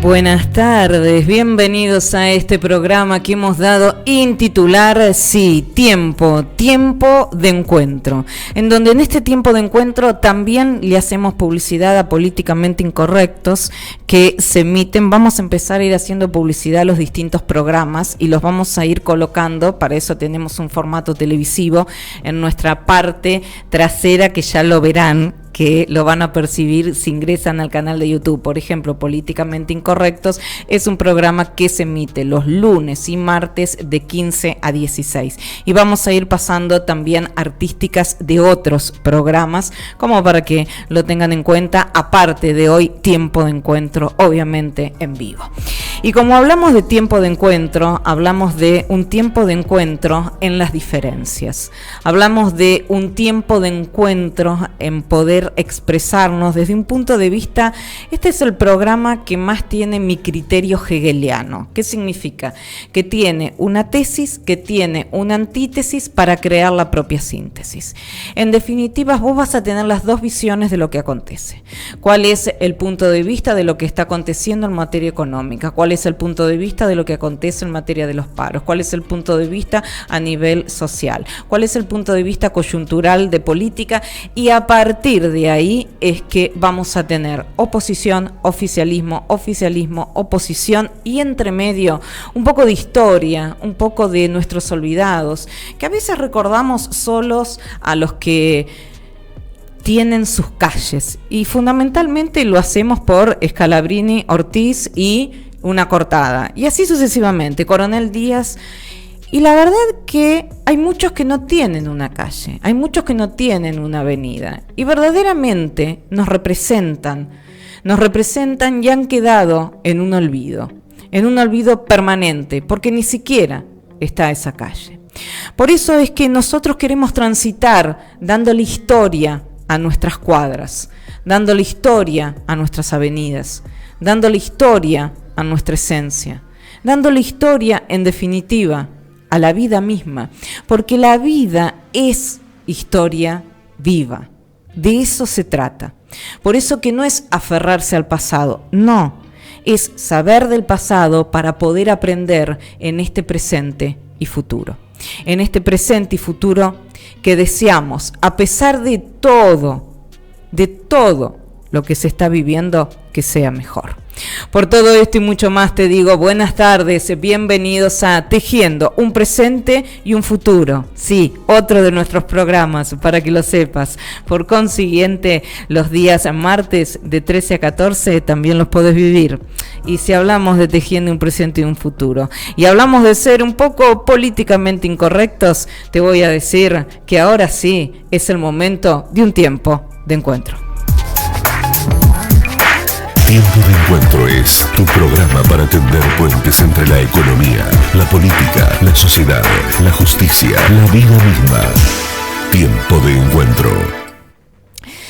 Buenas tardes, bienvenidos a este programa que hemos dado intitular, tiempo de encuentro, en donde en este tiempo de encuentro también le hacemos publicidad a Políticamente Incorrectos que se emiten. Vamos a empezar a ir haciendo publicidad a los distintos programas y los vamos a ir colocando. Para eso tenemos un formato televisivo en nuestra parte trasera, que ya lo verán, que lo van a percibir si ingresan al canal de YouTube. Por ejemplo, Políticamente Incorrectos es un programa que se emite los lunes y martes de 15 a 16. Y vamos a ir pasando también artísticas de otros programas, como para que lo tengan en cuenta, aparte de hoy, tiempo de encuentro, obviamente en vivo. Y como hablamos de tiempo de encuentro, hablamos de un tiempo de encuentro en las diferencias. Hablamos de un tiempo de encuentro en poder expresarnos desde un punto de vista. Este es el programa que más tiene mi criterio hegeliano. ¿Qué significa? Que tiene una tesis, que tiene una antítesis para crear la propia síntesis. En definitiva, vos vas a tener las dos visiones de lo que acontece. ¿Cuál es el punto de vista de lo que está aconteciendo en materia económica? ¿Cuál es el punto de vista de lo que acontece en materia de los paros? ¿Cuál es el punto de vista a nivel social? ¿Cuál es el punto de vista coyuntural de política? Y a partir de ahí es que vamos a tener oposición, oficialismo, oposición, y entre medio un poco de historia, un poco de nuestros olvidados, que a veces recordamos solos a los que tienen sus calles, y fundamentalmente lo hacemos por Scalabrini, Ortiz y una cortada, y así sucesivamente, Coronel Díaz. Y la verdad que hay muchos que no tienen una calle, hay muchos que no tienen una avenida, y verdaderamente nos representan y han quedado en un olvido permanente, porque ni siquiera está esa calle. Por eso es que nosotros queremos transitar dándole historia a nuestras cuadras, dándole historia a nuestras avenidas, dándole historia a nuestra esencia, dándole historia, en definitiva, a la vida misma, porque la vida es historia viva. De eso se trata. Por eso que no es aferrarse al pasado, no, es saber del pasado para poder aprender en este presente y futuro. En este presente y futuro que deseamos, a pesar de todo lo que se está viviendo, que sea mejor. Por todo esto y mucho más te digo buenas tardes, bienvenidos a Tejiendo un presente y un futuro. Sí, otro de nuestros programas, para que lo sepas. Por consiguiente, los días martes de 13 a 14 también los podés vivir. Y si hablamos de tejiendo un presente y un futuro, y hablamos de ser un poco políticamente incorrectos, te voy a decir que ahora sí es el momento de un tiempo de encuentro. Tiempo de Encuentro es tu programa para tender puentes entre la economía, la política, la sociedad, la justicia, la vida misma. Tiempo de Encuentro.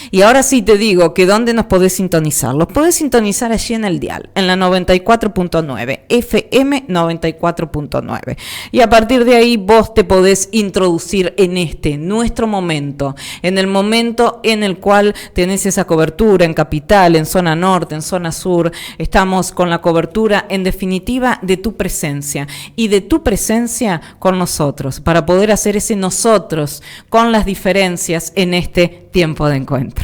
Y ahora sí te digo que ¿dónde nos podés sintonizar? Los podés sintonizar allí en el dial, en la 94.9, FM 94.9. Y a partir de ahí vos te podés introducir en nuestro momento, en el momento en el cual tenés esa cobertura en Capital, en zona norte, en zona sur. Estamos con la cobertura, en definitiva, de tu presencia y de tu presencia con nosotros, para poder hacer ese nosotros con las diferencias en este tiempo de encuentro.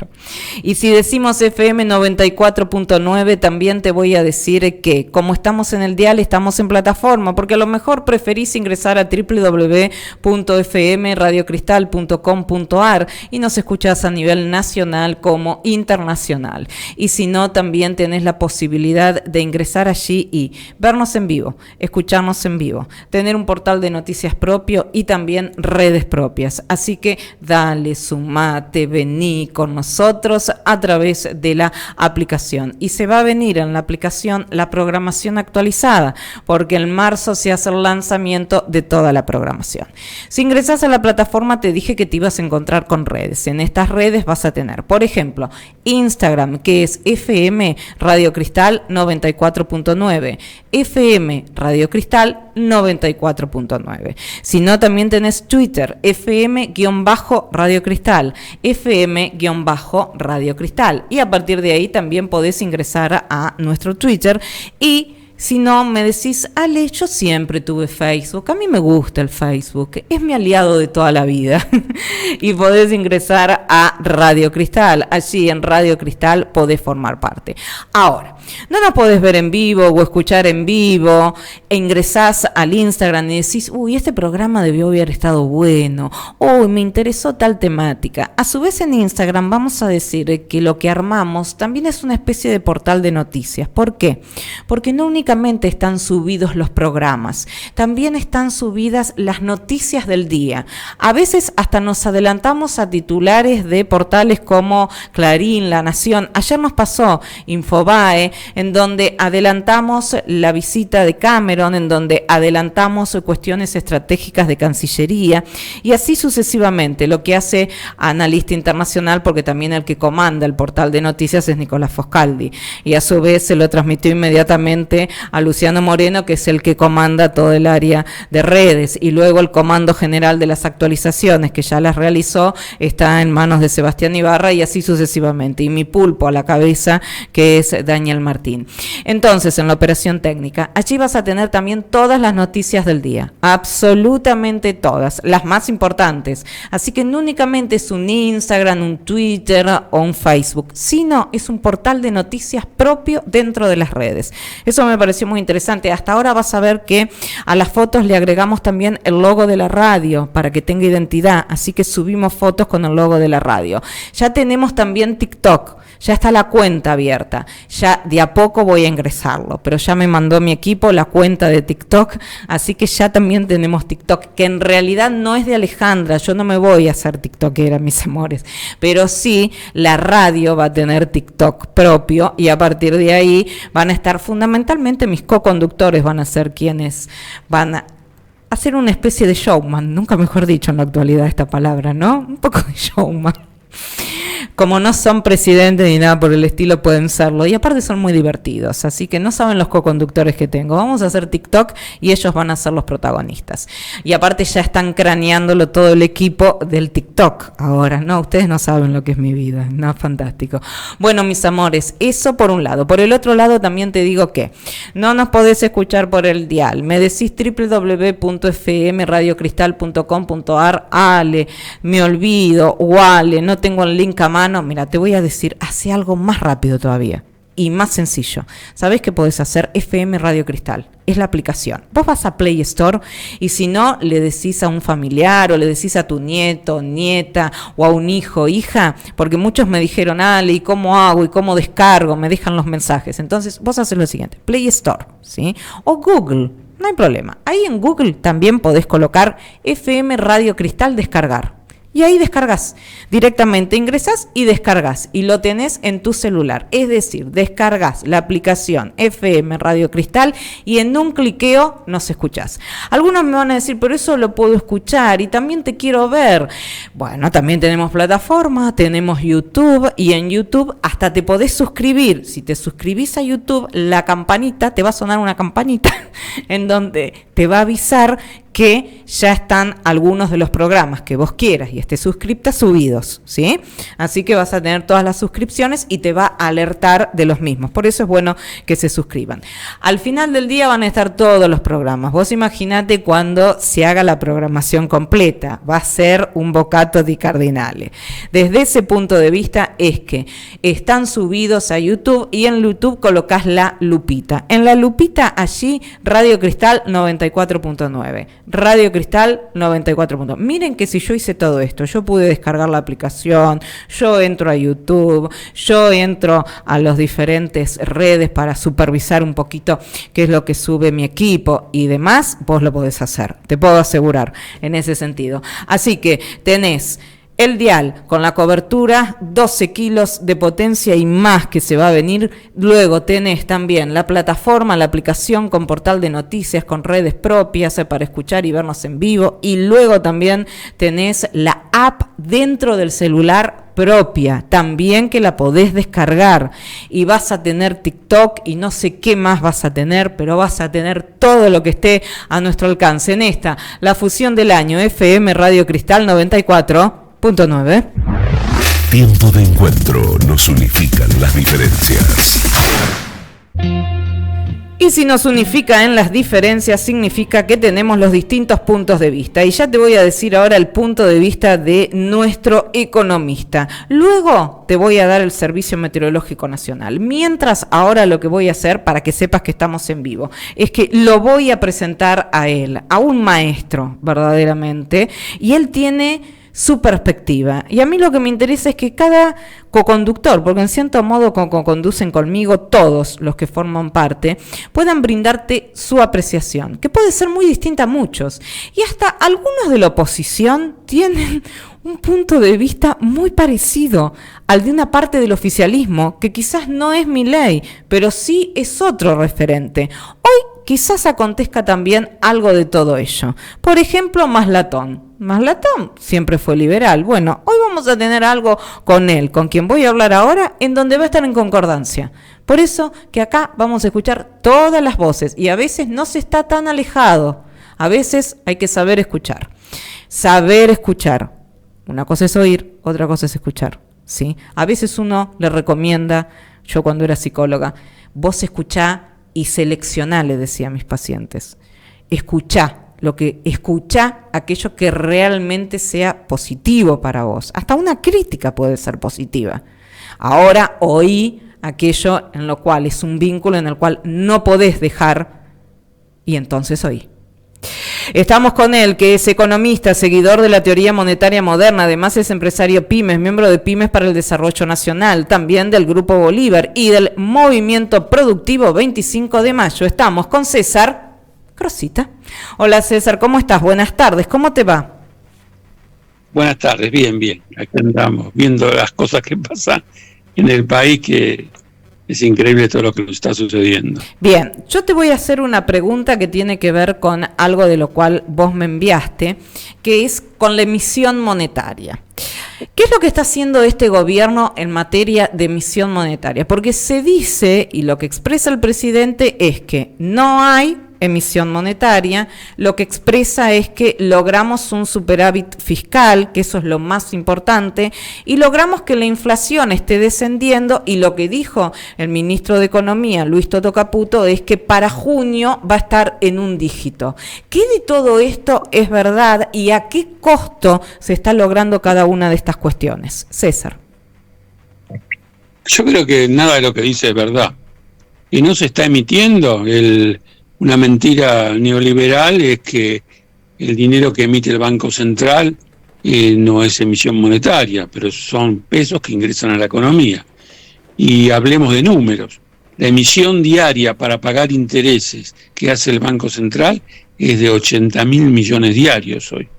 Y si decimos FM 94.9, también te voy a decir que como estamos en el dial, estamos en plataforma, porque a lo mejor preferís ingresar a www.fmradiocristal.com.ar y nos escuchás a nivel nacional como internacional. Y si no, también tenés la posibilidad de ingresar allí y vernos en vivo, escucharnos en vivo, tener un portal de noticias propio y también redes propias. Así que dale, sumate, vení con nosotros a través de la aplicación. Y se va a venir en la aplicación la programación actualizada, porque en marzo se hace el lanzamiento de toda la programación. Si ingresas a la plataforma, te dije que te ibas a encontrar con redes. En estas redes vas a tener, por ejemplo, Instagram, que es FM Radio Cristal 94.9, FM Radio Cristal FM-Radio-Cristal 94.9. Si no, también tenés Twitter, FM-Radio Cristal, FM-Radio Cristal. Y a partir de ahí también podés ingresar a nuestro Twitter. Y si no, me decís, Ale, yo siempre tuve Facebook, a mí me gusta el Facebook, es mi aliado de toda la vida. Y podés ingresar a Radio Cristal, allí en Radio Cristal podés formar parte. Ahora, no nos podés ver en vivo o escuchar en vivo, e ingresás al Instagram y decís, uy, este programa debió haber estado bueno, uy, me interesó tal temática. A su vez en Instagram vamos a decir que lo que armamos también es una especie de portal de noticias. ¿Por qué? Porque no únicamente están subidos los programas, también están subidas las noticias del día. A veces hasta nos adelantamos a titulares de portales como Clarín, La Nación. Ayer nos pasó Infobae, en donde adelantamos la visita de Cameron, en donde adelantamos cuestiones estratégicas de Cancillería, y así sucesivamente, lo que hace Analista Internacional, porque también el que comanda el portal de noticias es Nicolás Foscaldi, y a su vez se lo transmitió inmediatamente a Luciano Moreno, que es el que comanda todo el área de redes, y luego el comando general de las actualizaciones, que ya las realizó, está en manos de Sebastián Ibarra, y así sucesivamente, y mi pulpo a la cabeza, que es Daniel Martín. Entonces, en la operación técnica, allí vas a tener también todas las noticias del día, absolutamente todas, las más importantes. Así que no únicamente es un Instagram, un Twitter o un Facebook, sino es un portal de noticias propio dentro de las redes. Eso me pareció muy interesante. Hasta ahora vas a ver que a las fotos le agregamos también el logo de la radio para que tenga identidad, así que subimos fotos con el logo de la radio. Ya tenemos también TikTok, ya está la cuenta abierta, ya de a poco voy a ingresarlo, pero ya me mandó mi equipo la cuenta de TikTok, así que ya también tenemos TikTok, que en realidad no es de Alejandra, yo no me voy a hacer tiktokera, mis amores, pero sí la radio va a tener TikTok propio, y a partir de ahí van a estar fundamentalmente mis co-conductores, van a ser quienes van a hacer una especie de showman, nunca mejor dicho en la actualidad esta palabra, ¿no? Un poco de showman. Como no son presidentes ni nada por el estilo, pueden serlo. Y aparte son muy divertidos, así que no saben los co-conductores que tengo. Vamos a hacer TikTok y ellos van a ser los protagonistas. Y aparte ya están craneándolo todo el equipo del TikTok ahora, ¿no? Ustedes no saben lo que es mi vida, ¿no? Fantástico. Bueno, mis amores, eso por un lado. Por el otro lado también te digo que no nos podés escuchar por el dial. Me decís www.fmradiocristal.com.ar. Ale, me olvido, o Ale, no tengo el link a mano. Mira, te voy a decir, hace algo más rápido todavía y más sencillo. ¿Sabés qué podés hacer? FM Radio Cristal. Es la aplicación. Vos vas a Play Store y si no, le decís a un familiar o le decís a tu nieto, nieta o a un hijo, hija, porque muchos me dijeron, Ale, ¿y cómo hago? ¿Y cómo descargo? Me dejan los mensajes. Entonces, vos haces lo siguiente, Play Store, ¿sí? O Google, no hay problema. Ahí en Google también podés colocar FM Radio Cristal descargar. Y ahí descargas, directamente ingresas y descargas y lo tenés en tu celular. Es decir, descargas la aplicación FM Radio Cristal y en un cliqueo nos escuchás. Algunos me van a decir, pero eso lo puedo escuchar y también te quiero ver. Bueno, también tenemos plataforma, tenemos YouTube y en YouTube hasta te podés suscribir. Si te suscribís a YouTube, la campanita, te va a sonar una campanita en donde te va a avisar que ya están algunos de los programas que vos quieras y estés suscripta subidos, ¿sí? Así que vas a tener todas las suscripciones y te va a alertar de los mismos. Por eso es bueno que se suscriban. Al final del día van a estar todos los programas. Vos imaginate cuando se haga la programación completa. Va a ser un bocato di cardinale. Desde ese punto de vista es que están subidos a YouTube y en YouTube colocás la lupita. En la lupita allí Radio Cristal 94.9. Radio Cristal 94. Miren que si yo hice todo esto, yo pude descargar la aplicación, yo entro a YouTube, yo entro a las diferentes redes para supervisar un poquito qué es lo que sube mi equipo y demás, vos lo podés hacer, te puedo asegurar en ese sentido. Así que tenés el dial con la cobertura, 12 kilos de potencia y más que se va a venir. Luego tenés también la plataforma, la aplicación con portal de noticias, con redes propias para escuchar y vernos en vivo. Y luego también tenés la app dentro del celular propia, también que la podés descargar, y vas a tener TikTok y no sé qué más vas a tener, pero vas a tener todo lo que esté a nuestro alcance en esta, la fusión del año, FM Radio Cristal 94.9. Tiempo de encuentro, nos unifican las diferencias. Y si nos unifica en las diferencias, significa que tenemos los distintos puntos de vista. Y ya te voy a decir ahora el punto de vista de nuestro economista. Luego te voy a dar el Servicio Meteorológico Nacional. Mientras, ahora lo que voy a hacer, para que sepas que estamos en vivo, es que lo voy a presentar a él, a un maestro, verdaderamente. Y él tiene su perspectiva. Y a mí lo que me interesa es que cada coconductor, porque en cierto modo co-conducen conmigo todos los que forman parte, puedan brindarte su apreciación, que puede ser muy distinta a muchos. Y hasta algunos de la oposición tienen un punto de vista muy parecido al de una parte del oficialismo, que quizás no es Milei, pero sí es otro referente. Hoy quizás acontezca también algo de todo ello. Por ejemplo, Maslatón. Maslatón siempre fue liberal. Bueno, hoy vamos a tener algo con él, con quien voy a hablar ahora, en donde va a estar en concordancia. Por eso que acá vamos a escuchar todas las voces, y a veces no se está tan alejado. A veces hay que saber escuchar. Saber escuchar. Una cosa es oír, otra cosa es escuchar, ¿sí? A veces uno le recomienda, yo cuando era psicóloga, vos escuchá y seleccioná, le decía a mis pacientes. Escuchá aquello que realmente sea positivo para vos. Hasta una crítica puede ser positiva. Ahora oí aquello en lo cual es un vínculo en el cual no podés dejar, y entonces oí. Estamos con él, que es economista, seguidor de la teoría monetaria moderna, además es empresario pymes, miembro de Pymes para el Desarrollo Nacional, también del Grupo Bolívar y del Movimiento Productivo 25 de Mayo. Estamos con César Crosita. Hola César, ¿cómo estás? Buenas tardes, ¿cómo te va? Buenas tardes, bien. Aquí andamos viendo las cosas que pasan en el país, que es increíble todo lo que nos está sucediendo. Bien, yo te voy a hacer una pregunta que tiene que ver con algo de lo cual vos me enviaste, que es con la emisión monetaria. ¿Qué es lo que está haciendo este gobierno en materia de emisión monetaria? Porque se dice, y lo que expresa el presidente es que no hay emisión monetaria, lo que expresa es que logramos un superávit fiscal, que eso es lo más importante, y logramos que la inflación esté descendiendo, y lo que dijo el ministro de Economía, Luis Toto Caputo, es que para junio va a estar en un dígito. ¿Qué de todo esto es verdad y a qué costo se está logrando cada una de estas cuestiones? César. Yo creo que nada de lo que dice es verdad. Y no se está emitiendo. Una mentira neoliberal es que el dinero que emite el Banco Central no es emisión monetaria, pero son pesos que ingresan a la economía. Y hablemos de números. La emisión diaria para pagar intereses que hace el Banco Central es de 80.000 millones diarios hoy,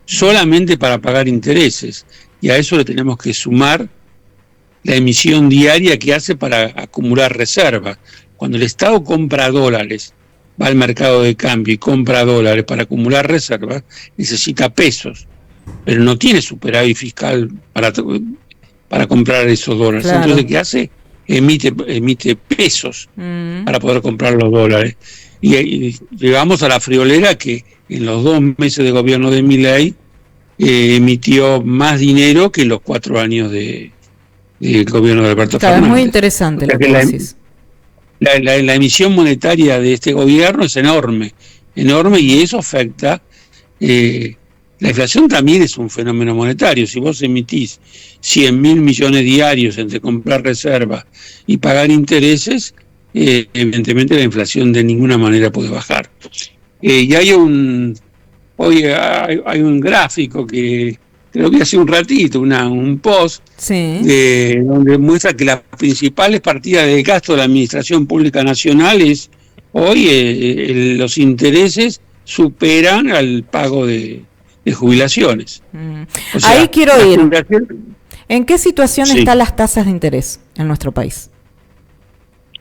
solamente para pagar intereses. Y a eso le tenemos que sumar la emisión diaria que hace para acumular reservas. Cuando el Estado compra dólares, va al mercado de cambio y compra dólares para acumular reservas, necesita pesos, pero no tiene superávit fiscal para comprar esos dólares. Claro. Entonces, ¿qué hace? Emite pesos para poder comprar los dólares. Y llegamos a la friolera que en los 2 meses de gobierno de Milei emitió más dinero que en los 4 años del gobierno de Alberto Fernández. Es muy interesante lo que decís. La emisión monetaria de este gobierno es enorme, y eso afecta. La inflación también es un fenómeno monetario. Si vos emitís 100.000 millones diarios entre comprar reservas y pagar intereses, evidentemente la inflación de ninguna manera puede bajar. Y hay un gráfico que lo vi hace un ratito, un post, sí, donde muestra que las principales partidas de gasto de la Administración Pública Nacional es hoy los intereses superan al pago de jubilaciones. O sea, ahí quiero ir. ¿En qué situación están las tasas de interés en nuestro país?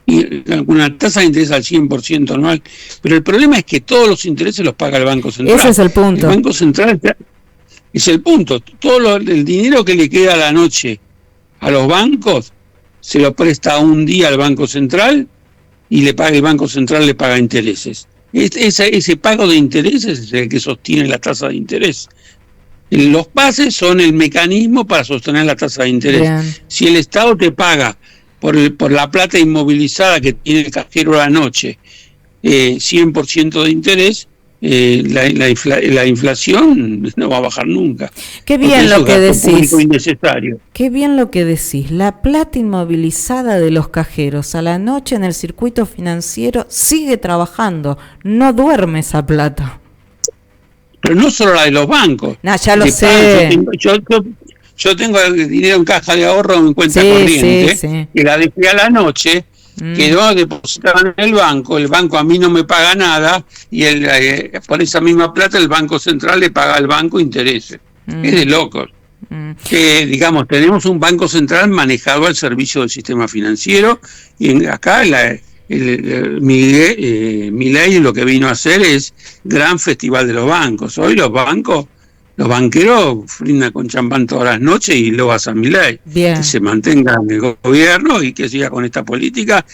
Y una tasa de interés al 100% anual, pero el problema es que todos los intereses los paga el Banco Central. Ese es el punto. El Banco Central es el punto. Todo el dinero que le queda a la noche a los bancos, se lo presta un día al Banco Central y el Banco Central le paga intereses. Ese pago de intereses es el que sostiene la tasa de interés. Los pases son el mecanismo para sostener la tasa de interés. Bien. Si el Estado te paga por la plata inmovilizada que tiene el cajero a la noche, 100% de interés, la inflación no va a bajar nunca. Qué bien lo que decís. Innecesario. Qué bien lo que decís. La plata inmovilizada de los cajeros a la noche en el circuito financiero sigue trabajando. No duerme esa plata. Pero no solo la de los bancos. No, ya lo sé. Yo tengo dinero en caja de ahorro en cuenta corriente, que la dejé a la noche, quedó depositada en el banco a mí no me paga nada, y por esa misma plata el Banco Central le paga al banco intereses. Es de locos. Digamos, tenemos un Banco Central manejado al servicio del sistema financiero, y acá Milei lo que vino a hacer es gran festival de los bancos. Hoy los banqueros brindan con champán todas las noches y lo vas a Milei. Que se mantenga en el gobierno y que siga con esta política.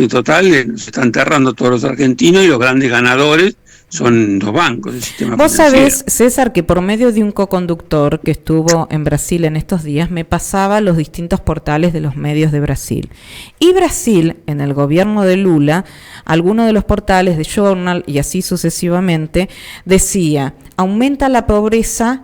Total, se están enterrando todos los argentinos y los grandes ganadores son los bancos del sistema financiero. Vos sabés, César, que por medio de un coconductor que estuvo en Brasil en estos días, me pasaba los distintos portales de los medios de Brasil. Y Brasil, en el gobierno de Lula, algunos de los portales de Journal y así sucesivamente, decía, aumenta la pobreza,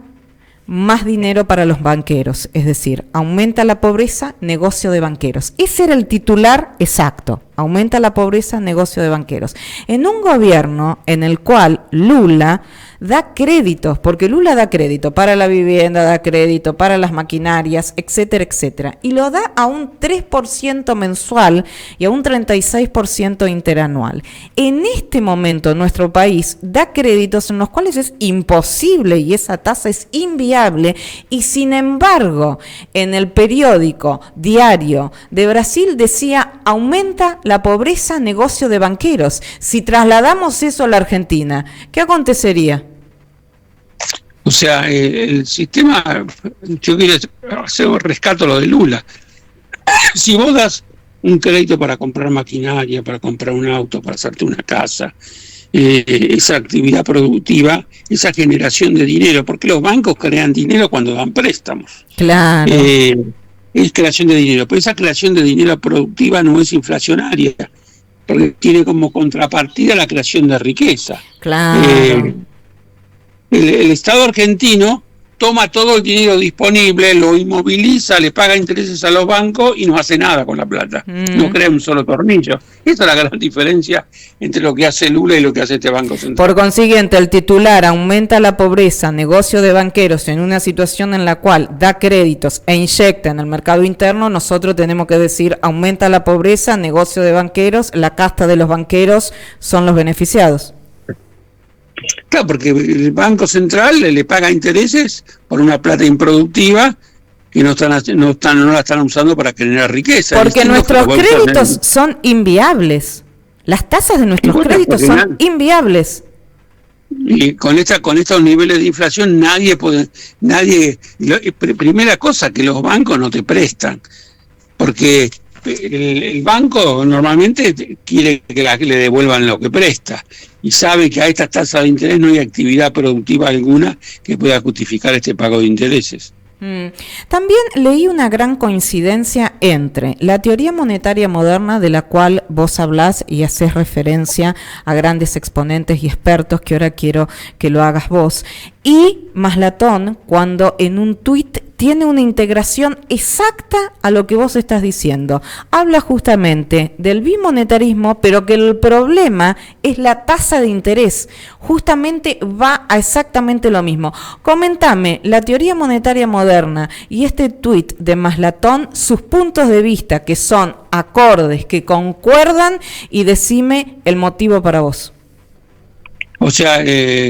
más dinero para los banqueros, es decir, aumenta la pobreza, negocio de banqueros. Ese era el titular exacto, aumenta la pobreza, negocio de banqueros. En un gobierno en el cual Lula da créditos, porque Lula da crédito para la vivienda, da crédito para las maquinarias, etcétera, etcétera, y lo da a un 3% mensual y a un 36% interanual. En este momento nuestro país da créditos en los cuales es imposible y esa tasa es inviable, y sin embargo en el periódico diario de Brasil decía aumenta la pobreza, negocio de banqueros. Si trasladamos eso a la Argentina, ¿qué acontecería? O sea, el sistema, yo quiero hacer un rescato lo de Lula. Si vos das un crédito para comprar maquinaria, para comprar un auto, para hacerte una casa, esa actividad productiva, esa generación de dinero, porque los bancos crean dinero cuando dan préstamos. Claro. Es creación de dinero, pero esa creación de dinero productiva no es inflacionaria, porque tiene como contrapartida la creación de riqueza. Claro. El Estado argentino toma todo el dinero disponible, lo inmoviliza, le paga intereses a los bancos y no hace nada con la plata. No crea un solo tornillo. Esa es la gran diferencia entre lo que hace Lula y lo que hace este Banco Central. Por consiguiente, el titular aumenta la pobreza, negocio de banqueros, en una situación en la cual da créditos e inyecta en el mercado interno, nosotros tenemos que decir aumenta la pobreza, negocio de banqueros, la casta de los banqueros son los beneficiados. Claro, porque el Banco Central le paga intereses por una plata improductiva que no la están usando para generar riqueza. Porque nuestros créditos son inviables. Las tasas de nuestros créditos son inviables. Y con estos niveles de inflación primera cosa, que los bancos no te prestan, porque el banco normalmente quiere que le devuelvan lo que presta y sabe que a estas tasas de interés no hay actividad productiva alguna que pueda justificar este pago de intereses. También leí una gran coincidencia entre la teoría monetaria moderna, de la cual vos hablás y haces referencia a grandes exponentes y expertos, que ahora quiero que lo hagas vos, y Maslatón, cuando en un tuit tiene una integración exacta a lo que vos estás diciendo. Habla justamente del bimonetarismo, pero que el problema es la tasa de interés. Justamente va a exactamente lo mismo. Comentame la teoría monetaria moderna y este tuit de Maslatón, sus puntos de vista que son acordes, que concuerdan, y decime el motivo para vos. O sea,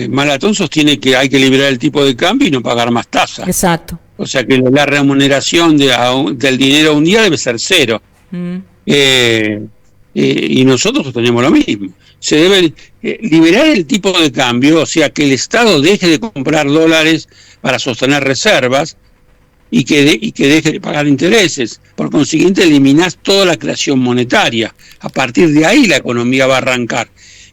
Maslatón sostiene que hay que liberar el tipo de cambio y no pagar más tasa. Exacto. O sea que la remuneración del dinero un día debe ser cero. Y nosotros tenemos lo mismo. Se debe liberar el tipo de cambio, o sea que el Estado deje de comprar dólares para sostener reservas, y que deje de pagar intereses. Por consiguiente, eliminás toda la creación monetaria. A partir de ahí la economía va a arrancar.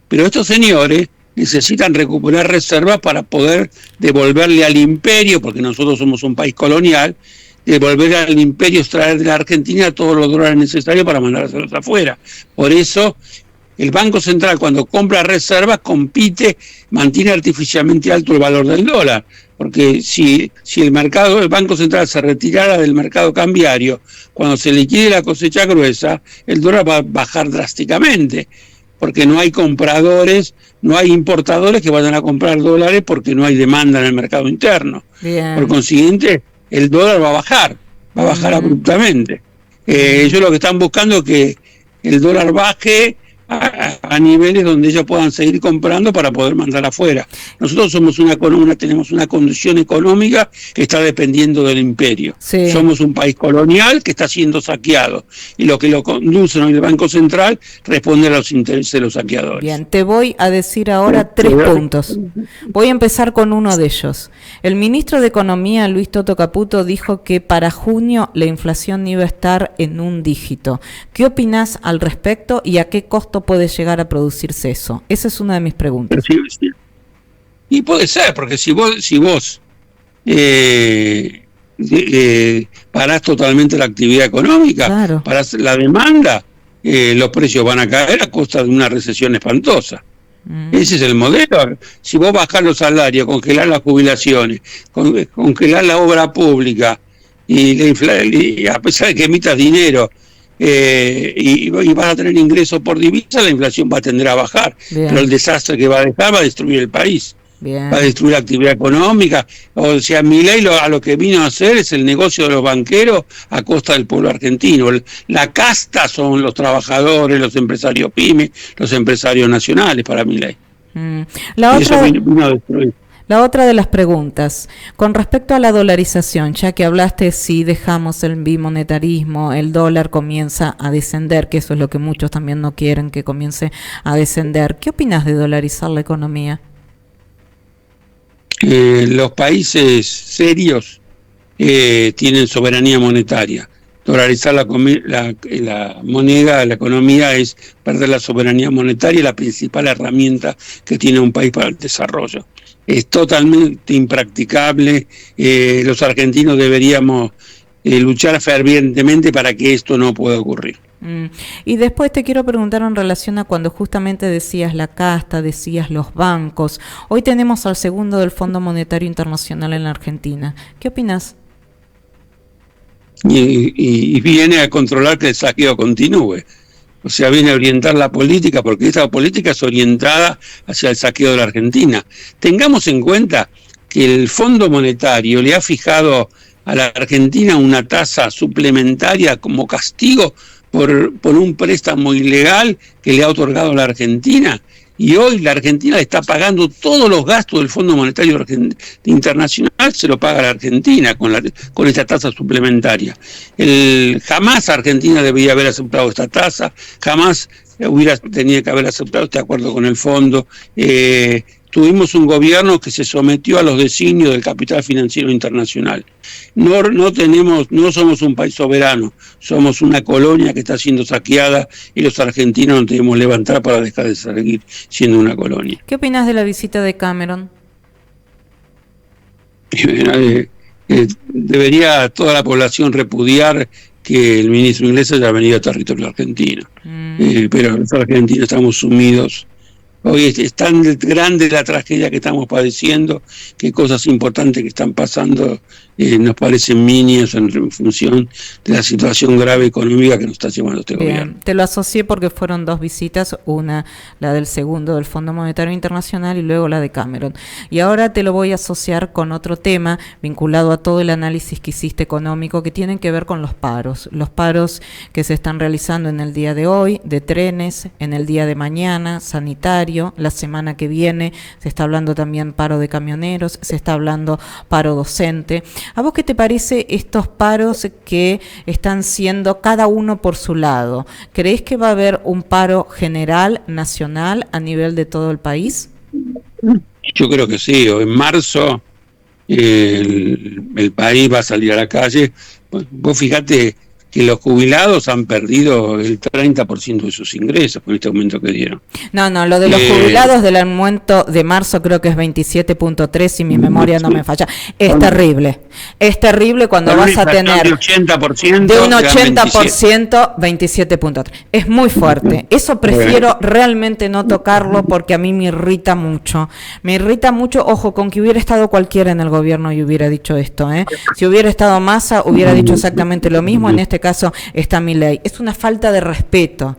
Pero estos señores necesitan recuperar reservas para poder devolverle al imperio, porque nosotros somos un país colonial, devolver al imperio, extraer de la Argentina todos los dólares necesarios para mandárselos afuera. Por eso, el Banco Central, cuando compra reservas, compite, mantiene artificialmente alto el valor del dólar. Porque si el Banco Central se retirara del mercado cambiario, cuando se liquide la cosecha gruesa, el dólar va a bajar drásticamente. Porque no hay compradores, no hay importadores que vayan a comprar dólares porque no hay demanda en el mercado interno. Bien. Por consiguiente, el dólar va a bajar abruptamente. Ellos lo que están buscando es que el dólar baje a niveles donde ellos puedan seguir comprando para poder mandar afuera. Nosotros tenemos una condición económica que está dependiendo del imperio. Sí. Somos un país colonial que está siendo saqueado y lo que lo conduce hoy el Banco Central responde a los intereses de los saqueadores. Bien, te voy a decir ahora 3 puntos. Voy a empezar con uno de ellos. El ministro de Economía, Luis Toto Caputo, dijo que para junio la inflación iba a estar en un dígito. ¿Qué opinás al respecto y a qué costo puede llegar a producirse eso? Esa es una de mis preguntas. Sí. Y puede ser, porque si vos parás totalmente la actividad económica, claro, parás la demanda, los precios van a caer a costa de una recesión espantosa. Ese es el modelo. Si vos bajás los salarios, congelás las jubilaciones, congelás la obra pública y a pesar de que emitas dinero y vas a tener ingresos por divisa, la inflación va a tender a bajar. Bien. Pero el desastre que va a dejar va a destruir el país. Bien. Va a destruir la actividad económica. O sea, Milei a lo que vino a hacer es el negocio de los banqueros a costa del pueblo argentino. La casta son los los empresarios pymes, los empresarios nacionales para Milei. La otra de las preguntas, con respecto a la dolarización, ya que hablaste, si dejamos el bimonetarismo, el dólar comienza a descender, que eso es lo que muchos también no quieren, que comience a descender. ¿Qué opinas de dolarizar la economía? Los países serios tienen soberanía monetaria. Dolarizar la moneda, la economía, es perder la soberanía monetaria, la principal herramienta que tiene un país para el desarrollo. Es totalmente impracticable. Los argentinos deberíamos luchar fervientemente para que esto no pueda ocurrir. Y después te quiero preguntar en relación a cuando justamente decías la casta, decías los bancos. Hoy tenemos al segundo del Fondo Monetario Internacional en la Argentina. ¿Qué opinas? Y viene a controlar que el saqueo continúe. O sea, viene a orientar la política, porque esta política es orientada hacia el saqueo de la Argentina. Tengamos en cuenta que el Fondo Monetario le ha fijado a la Argentina una tasa suplementaria como castigo por un préstamo ilegal que le ha otorgado la Argentina. Y hoy la Argentina le está pagando todos los gastos del Fondo Monetario Internacional, se lo paga la Argentina con esta tasa suplementaria. Jamás Argentina debería haber aceptado esta tasa, jamás hubiera tenido que haber aceptado este acuerdo con el fondo. Tuvimos un gobierno que se sometió a los designios del capital financiero internacional. No somos un país soberano, somos una colonia que está siendo saqueada y los argentinos nos debemos levantar para dejar de seguir siendo una colonia. ¿Qué opinas de la visita de Cameron? Debería toda la población repudiar que el ministro inglés haya venido a territorio argentino. Pero los argentinos estamos sumidos. Hoy es tan grande la tragedia que estamos padeciendo que cosas importantes que están pasando nos parecen minias en función de la situación grave económica que nos está llevando este gobierno. Te lo asocié porque fueron 2 visitas, una la del segundo del Fondo Monetario Internacional y luego la de Cameron. Y ahora te lo voy a asociar con otro tema vinculado a todo el análisis que hiciste económico que tienen que ver con los paros que se están realizando en el día de hoy, de trenes, en el día de mañana, sanitario, la semana que viene se está hablando también paro de camioneros, se está hablando paro docente. ¿A vos qué te parece estos paros que están siendo cada uno por su lado? ¿Creés que va a haber un paro general, nacional, a nivel de todo el país? Yo creo que sí. En marzo el país va a salir a la calle. Vos fíjate que los jubilados han perdido el 30% de sus ingresos con este aumento que dieron. No, lo de los jubilados del aumento de marzo creo que es 27.3, si mi memoria no me falla. Es terrible cuando vas a tener de 80%, de un 80%, 27.3. Es muy fuerte. Eso prefiero realmente no tocarlo porque a mí me irrita mucho. Ojo, con que hubiera estado cualquiera en el gobierno y hubiera dicho esto, ¿eh? Si hubiera estado Massa, hubiera dicho exactamente lo mismo. En este caso está Milei. Es una falta de respeto.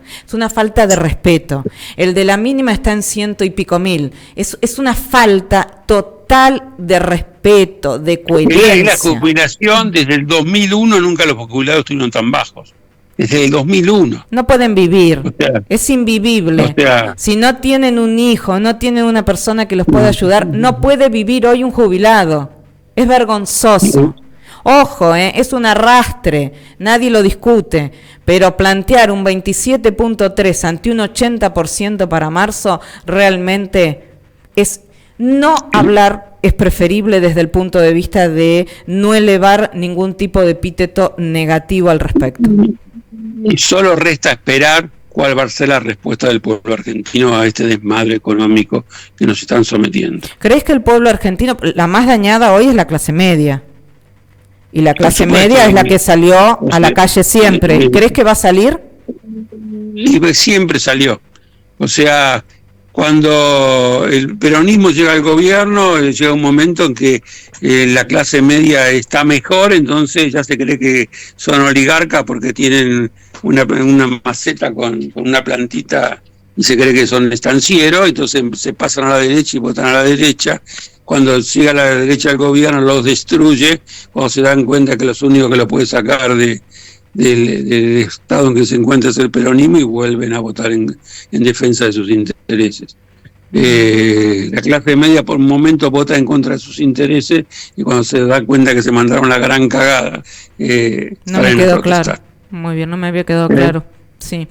El de la mínima está en 100 y pico mil. Es una falta total de respeto, de coherencia. Y la jubilación desde el 2001 nunca los jubilados estuvieron tan bajos. Desde el 2001. No pueden vivir, es invivible. Si no tienen un hijo, no tienen una persona que los pueda ayudar, no puede vivir hoy un jubilado. Es vergonzoso. Ojo, es un arrastre, nadie lo discute, pero plantear un 27.3 ante un 80% para marzo realmente es no hablar. Es preferible desde el punto de vista de no elevar ningún tipo de epíteto negativo al respecto. Y solo resta esperar cuál va a ser la respuesta del pueblo argentino a este desmadre económico que nos están sometiendo. ¿Crees que el pueblo argentino, la más dañada hoy es la clase media? Y la clase media es la que salió a la calle siempre. ¿Crees que va a salir? Siempre salió. O sea, cuando el peronismo llega al gobierno, llega un momento en que la clase media está mejor, entonces ya se cree que son oligarcas porque tienen una maceta con una plantita y se cree que son estancieros, entonces se pasan a la derecha y votan a la derecha. Cuando llega a la derecha del gobierno los destruye, cuando se dan cuenta que los únicos que lo puede sacar del estado en que se encuentra es el peronismo y vuelven a votar en defensa de sus intereses. La clase media por un momento vota en contra de sus intereses y cuando se da cuenta que se mandaron la gran cagada, no me quedó claro. Muy bien, no me había quedado claro. Sí.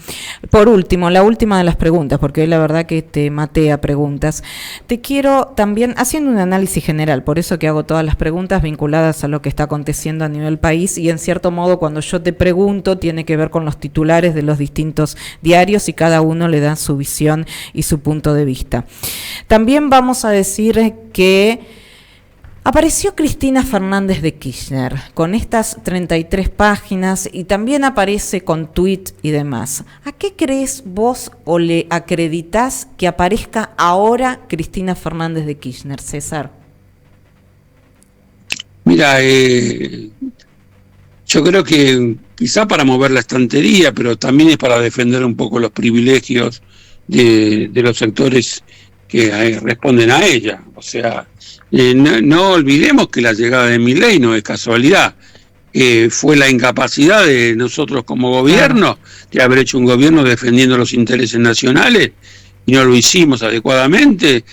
Por último, la última de las preguntas, porque hoy la verdad que te maté a preguntas. Te quiero también, haciendo un análisis general, por eso que hago todas las preguntas vinculadas a lo que está aconteciendo a nivel país, y en cierto modo cuando yo te pregunto tiene que ver con los titulares de los distintos diarios y cada uno le da su visión y su punto de vista. También vamos a decir que apareció Cristina Fernández de Kirchner con estas 33 páginas y también aparece con tweets y demás. ¿A qué crees vos o le acreditás que aparezca ahora Cristina Fernández de Kirchner, César? Mira, yo creo que quizá para mover la estantería, pero también es para defender un poco los privilegios de los sectores que responden a ella. O sea, no olvidemos que la llegada de Milei no es casualidad. Fue la incapacidad de nosotros como gobierno de haber hecho un gobierno defendiendo los intereses nacionales y no lo hicimos adecuadamente.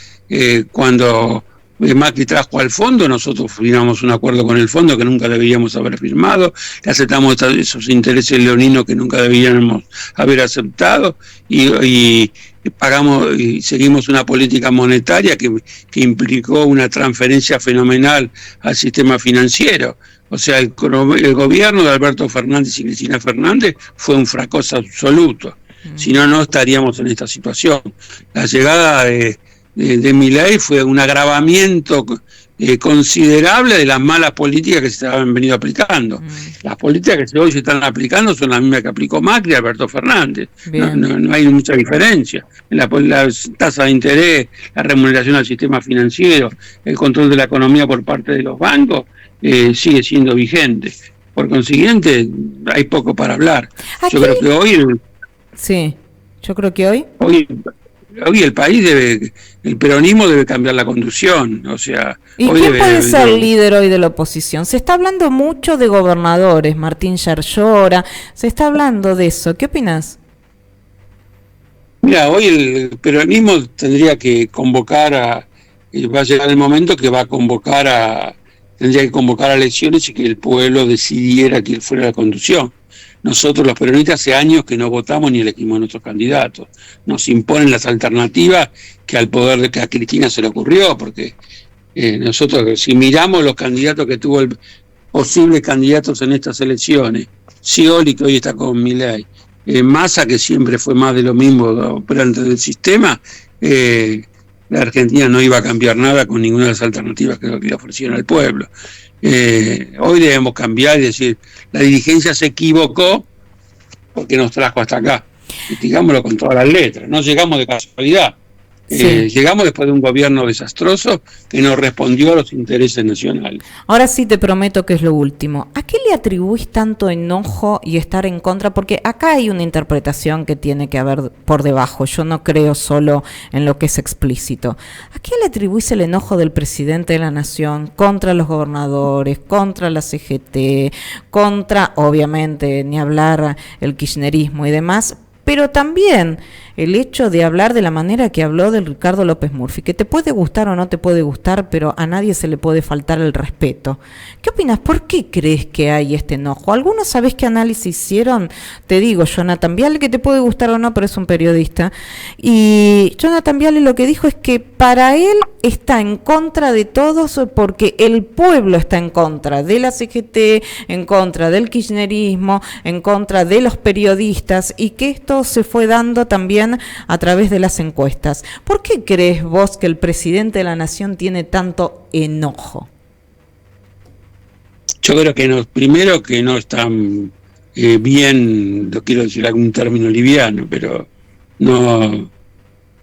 Cuando Macri trajo al fondo, nosotros firmamos un acuerdo con el fondo que nunca deberíamos haber firmado, le aceptamos esos intereses leoninos que nunca deberíamos haber aceptado y pagamos y seguimos una política monetaria que implicó una transferencia fenomenal al sistema financiero. O sea, el gobierno de Alberto Fernández y Cristina Fernández fue un fracaso absoluto. Si no, no estaríamos en esta situación. La llegada de Milei fue un agravamiento considerable de las malas políticas que se habían venido aplicando. Las políticas que hoy se están aplicando son las mismas que aplicó Macri y Alberto Fernández. No hay mucha diferencia. La tasa de interés, la remuneración al sistema financiero, el control de la economía por parte de los bancos sigue siendo vigente. Por consiguiente, hay poco para hablar. Yo creo que hoy... Sí, yo creo que hoy el país el peronismo debe cambiar la conducción, o sea... ¿Y quién puede ser líder hoy de la oposición? Se está hablando mucho de gobernadores, Martín Yarlora, se está hablando de eso, ¿qué opinás? Mira, hoy el peronismo tendría que convocar va a llegar el momento que va a tendría que convocar a elecciones y que el pueblo decidiera quién fuera la conducción. Nosotros los peronistas hace años que no votamos ni elegimos a nuestros candidatos. Nos imponen las alternativas que al poder que a Cristina se le ocurrió, porque Nosotros, si miramos los candidatos que tuvo posibles candidatos en estas elecciones, Scioli, que hoy está con Milei, Massa, que siempre fue más de lo mismo operante del sistema, la Argentina no iba a cambiar nada con ninguna de las alternativas que le ofrecieron al pueblo. Hoy debemos cambiar y decir, la dirigencia se equivocó porque nos trajo hasta acá. Y digámoslo con todas las letras, no llegamos de casualidad. Sí. Llegamos después de un gobierno desastroso que no respondió a los intereses nacionales. Ahora sí te prometo que es lo último. ¿A qué le atribuís tanto enojo y estar en contra? Porque acá hay una interpretación que tiene que haber por debajo. Yo no creo solo en lo que es explícito. ¿A qué le atribuís el enojo del presidente de la Nación contra los gobernadores, contra la CGT, contra, obviamente, ni hablar el kirchnerismo y demás? Pero también el hecho de hablar de la manera que habló del Ricardo López Murphy, que te puede gustar o no te puede gustar, pero a nadie se le puede faltar el respeto. ¿Qué opinas? ¿Por qué crees que hay este enojo? ¿Algunos sabés qué análisis hicieron? Te digo, Jonathan Viale, que te puede gustar o no, pero es un periodista. Y Jonathan Viale lo que dijo es que para él está en contra de todos porque el pueblo está en contra de la CGT, en contra del kirchnerismo, en contra de los periodistas, y que esto se fue dando también a través de las encuestas. ¿Por qué crees vos que el presidente de la Nación tiene tanto enojo? Yo creo que primero que no están bien, no quiero decir algún término liviano, pero no,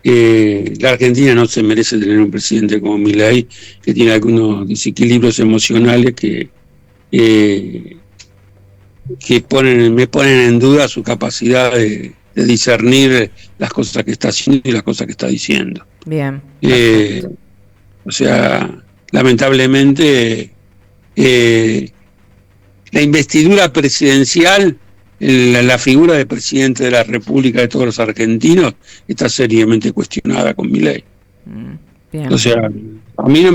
la Argentina no se merece tener un presidente como Milei, que tiene algunos desequilibrios emocionales que me ponen en duda su capacidad de discernir las cosas que está haciendo y las cosas que está diciendo. Bien. O sea, lamentablemente, la investidura presidencial, la figura de presidente de la República de todos los argentinos, está seriamente cuestionada con Milei. Bien. O sea, a mí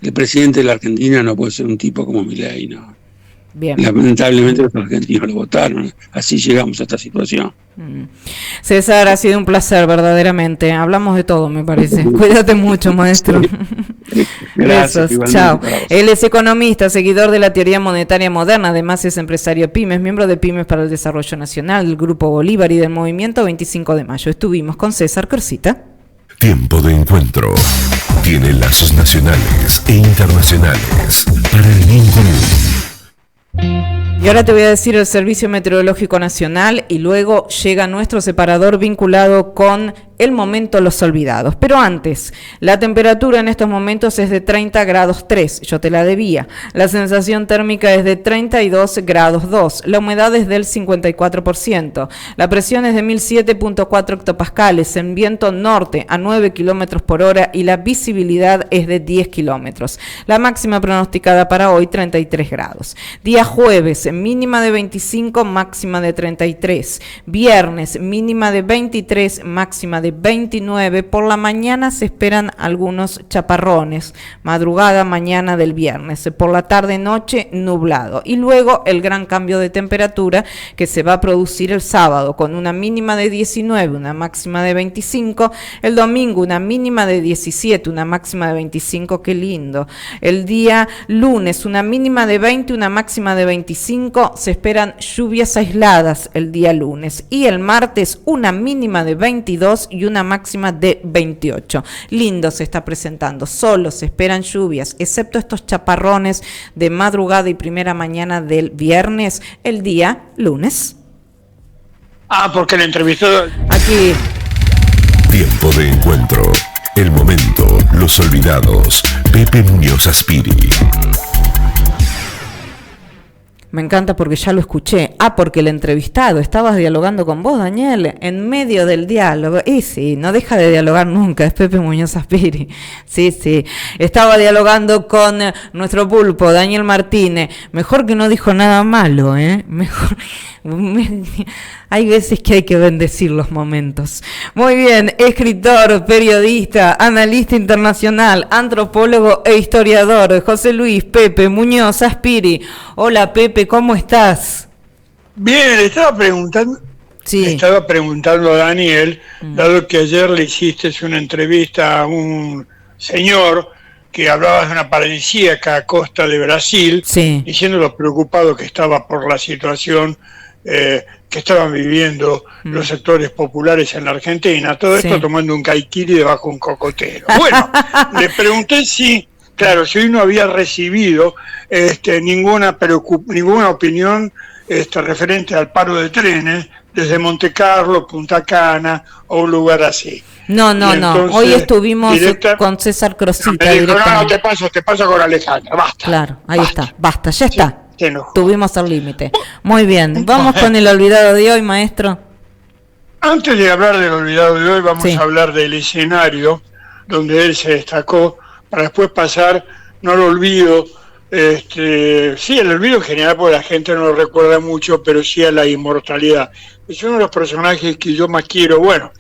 el presidente de la Argentina no puede ser un tipo como Milei, ¿no? Bien. Lamentablemente los argentinos lo votaron, así llegamos a esta situación. César, ha sido un placer verdaderamente, hablamos de todo me parece. Cuídate mucho, maestro. Gracias. Chao. Él es economista, seguidor de la teoría monetaria moderna, además es empresario pymes, miembro de Pymes para el Desarrollo Nacional, del Grupo Bolívar y del Movimiento 25 de Mayo. Estuvimos con César Corsita. Tiempo de encuentro. Tiene lazos nacionales e internacionales para el bien común. Y ahora te voy a decir el Servicio Meteorológico Nacional y luego llega nuestro separador vinculado con el momento Los Olvidados. Pero antes, la temperatura en estos momentos es de 30 grados 3, yo te la debía. La sensación térmica es de 32 grados 2, la humedad es del 54%, la presión es de 1007.4 hectopascales, en viento norte a 9 kilómetros por hora y la visibilidad es de 10 kilómetros. La máxima pronosticada para hoy, 33 grados. Día jueves, mínima de 25, máxima de 33. Viernes, mínima de 23, máxima de 29. Por la mañana se esperan algunos chaparrones. Madrugada, mañana del viernes. Por la tarde, noche, nublado. Y luego el gran cambio de temperatura que se va a producir el sábado con una mínima de 19, una máxima de 25. El domingo una mínima de 17, una máxima de 25. Qué lindo. El día lunes una mínima de 20, una máxima de 25. Se esperan lluvias aisladas el día lunes. Y el martes una mínima de 22 y una máxima de 28. Lindo se está presentando, solo se esperan lluvias, excepto estos chaparrones de madrugada y primera mañana del viernes, el día lunes. Porque la entrevistó aquí. Tiempo de encuentro, el momento, los olvidados, Pepe Muñoz Aspiri. Me encanta porque ya lo escuché. Porque el entrevistado, estabas dialogando con vos, Daniel, en medio del diálogo. Y sí, no deja de dialogar nunca, es Pepe Muñoz Aspiri. Sí. Estaba dialogando con nuestro pulpo, Daniel Martínez. Mejor que no dijo nada malo, Mejor. Hay veces que hay que bendecir los momentos. Muy bien, escritor, periodista, analista internacional, antropólogo e historiador, José Luis Pepe Muñoz Aspiri. Hola Pepe, ¿cómo estás? Bien, le estaba preguntando a Daniel, dado que ayer le hiciste una entrevista a un señor que hablaba de una paradisíaca costa de Brasil, sí, diciendo lo preocupado que estaba por la situación que estaban viviendo los sectores populares en la Argentina, todo esto tomando un caiquiri debajo de un cocotero. Bueno, le pregunté si hoy no había recibido ninguna opinión referente al paro de trenes desde Monte Carlo, Punta Cana o un lugar así. No. Hoy estuvimos con César Crosita. Me dijo, no, te paso con Alejandra, basta. Claro, ahí está, basta, ya está. Se enojó. Tuvimos al límite. Muy bien, vamos con el olvidado de hoy, maestro. Antes de hablar del olvidado de hoy, vamos a hablar del escenario donde él se destacó, para después pasar, no lo olvido, el olvido en general porque la gente no lo recuerda mucho, pero sí a la inmortalidad. Es uno de los personajes que yo más quiero. Bueno,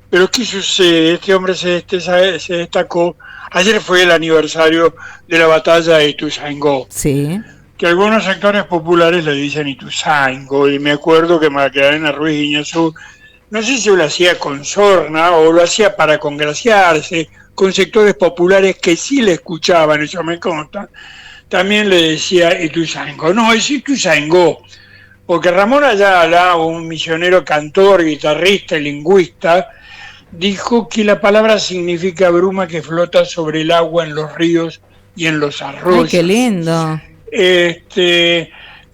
pero ¿qué sucede? Este hombre se destacó. Ayer fue el aniversario de la batalla de Ituzaingó. Sí. Que algunos sectores populares le dicen Ituzaingó, y me acuerdo que Magdalena Ruiz Guiñazú, no sé si lo hacía con sorna o lo hacía para congraciarse con sectores populares que sí le escuchaban, eso me consta, también le decía Ituzaingó. No, es Ituzaingó, porque Ramón Ayala, un misionero cantor, guitarrista y lingüista, dijo que la palabra significa bruma que flota sobre el agua en los ríos y en los arroyos. ¡Ay, qué lindo!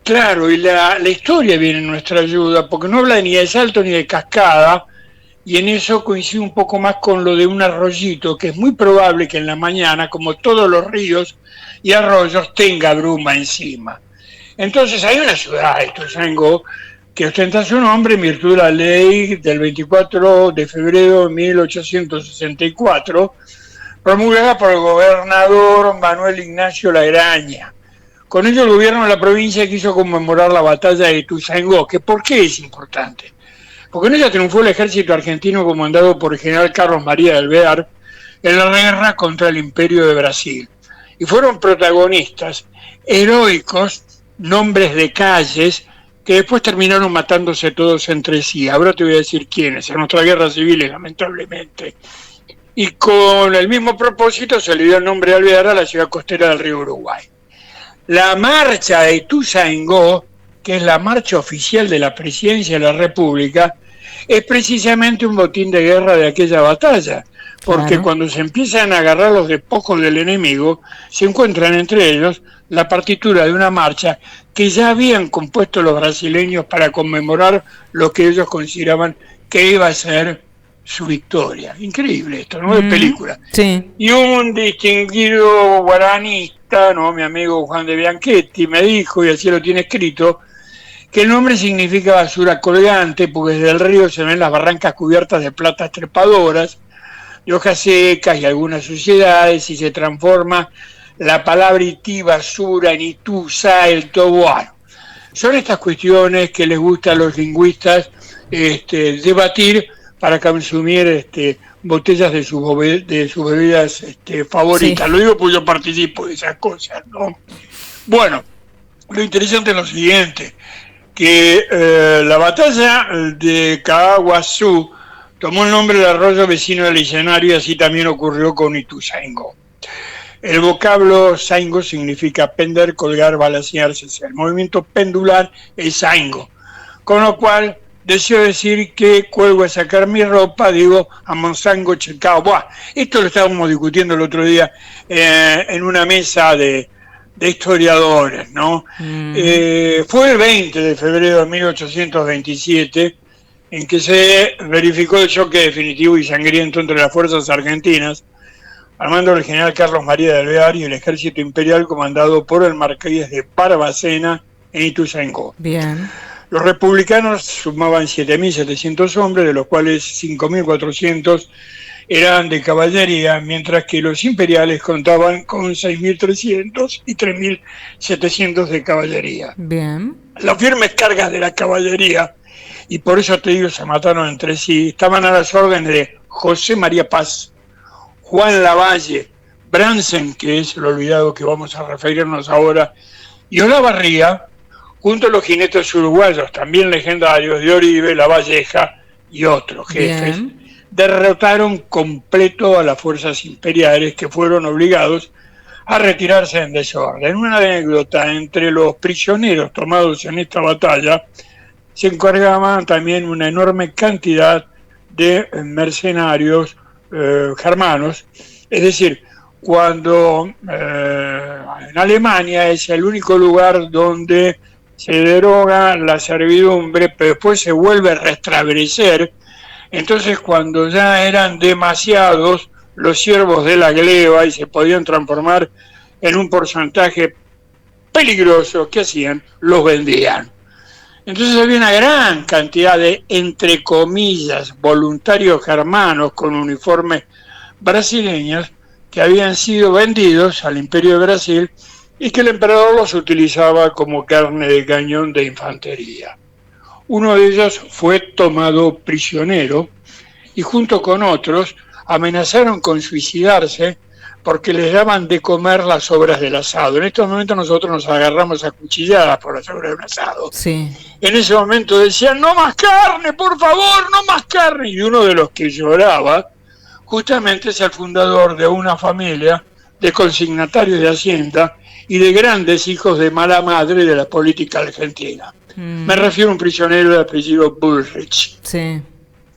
Claro, y la historia viene en nuestra ayuda, porque no habla ni de salto ni de cascada, y en eso coincide un poco más con lo de un arroyito, que es muy probable que en la mañana, como todos los ríos y arroyos, tenga bruma encima. Entonces hay una ciudad, Ituzaingó, que ostenta su nombre en virtud de la ley del 24 de febrero de 1864, promulgada por el gobernador Manuel Ignacio Lagraña. Con ello el gobierno de la provincia quiso conmemorar la batalla de Ituzaingó, que ¿por qué es importante? Porque en ella triunfó el ejército argentino comandado por el general Carlos María de Alvear en la guerra contra el Imperio de Brasil. Y fueron protagonistas heroicos nombres de calles que después terminaron matándose todos entre sí. Ahora te voy a decir quiénes, en nuestras guerras civiles, lamentablemente. Y con el mismo propósito se le dio el nombre de Alvear a la ciudad costera del río Uruguay. La marcha de Ituzaingó, que es la marcha oficial de la Presidencia de la República, es precisamente un botín de guerra de aquella batalla, porque cuando se empiezan a agarrar los despojos del enemigo, se encuentran entre ellos la partitura de una marcha que ya habían compuesto los brasileños para conmemorar lo que ellos consideraban que iba a ser su victoria. Increíble esto, ¿no? De película. Sí. Y un distinguido guaranista, ¿no? Mi amigo Juan de Bianchetti me dijo, y así lo tiene escrito, que el nombre significa basura colgante, porque desde el río se ven las barrancas cubiertas de plantas trepadoras, de hojas secas y algunas suciedades, y se transforma la palabra ití, basura, en ituza, el toboano. Son estas cuestiones que les gusta a los lingüistas debatir para consumir botellas de sus bebidas favoritas. Sí. Lo digo porque yo participo de esas cosas, ¿no? Bueno, lo interesante es lo siguiente, que la batalla de Caaguazú tomó el nombre del arroyo vecino del escenario, y así también ocurrió con Ituzaingó. El vocablo zaingo significa pender, colgar, balancearse. El movimiento pendular es zaingo, con lo cual deseo decir que cuelgo a sacar mi ropa, digo amonzango checao. Buah, esto lo estábamos discutiendo el otro día en una mesa de historiadores, ¿no? Fue el 20 de febrero de 1827 en que se verificó el choque definitivo y sangriento entre las fuerzas argentinas, al mando del general Carlos María de Alvear, y el ejército imperial comandado por el marqués de Barbacena en Ituzaingó. Bien. Los republicanos sumaban 7.700 hombres, de los cuales 5.400 eran de caballería, mientras que los imperiales contaban con 6.300 y 3.700 de caballería. Bien. Las firmes cargas de la caballería, y por eso te digo, se mataron entre sí, estaban a las órdenes de José María Paz, Juan Lavalle, Bransen, que es el olvidado que vamos a referirnos ahora, y Olavarría, junto a los jinetes uruguayos, también legendarios, de Oribe, Lavalleja y otros jefes, derrotaron completo a las fuerzas imperiales, que fueron obligados a retirarse en desorden. Una anécdota: entre los prisioneros tomados en esta batalla se encargaban también una enorme cantidad de mercenarios germanos. Es decir, cuando en Alemania es el único lugar donde se deroga la servidumbre, pero después se vuelve a restablecer. Entonces, cuando ya eran demasiados los siervos de la gleba y se podían transformar en un porcentaje peligroso, ¿qué hacían? Los vendían. Entonces había una gran cantidad de, entre comillas, voluntarios germanos con uniformes brasileños que habían sido vendidos al Imperio de Brasil y que el emperador los utilizaba como carne de cañón de infantería. Uno de ellos fue tomado prisionero y junto con otros amenazaron con suicidarse porque les daban de comer las sobras del asado. En estos momentos nosotros nos agarramos a cuchilladas por las sobras de un asado. Sí. En ese momento decían, no más carne, por favor, no más carne. Y uno de los que lloraba justamente es el fundador de una familia de consignatarios de Hacienda y de grandes hijos de mala madre de la política argentina. Me refiero a un prisionero de apellido Bullrich. Sí.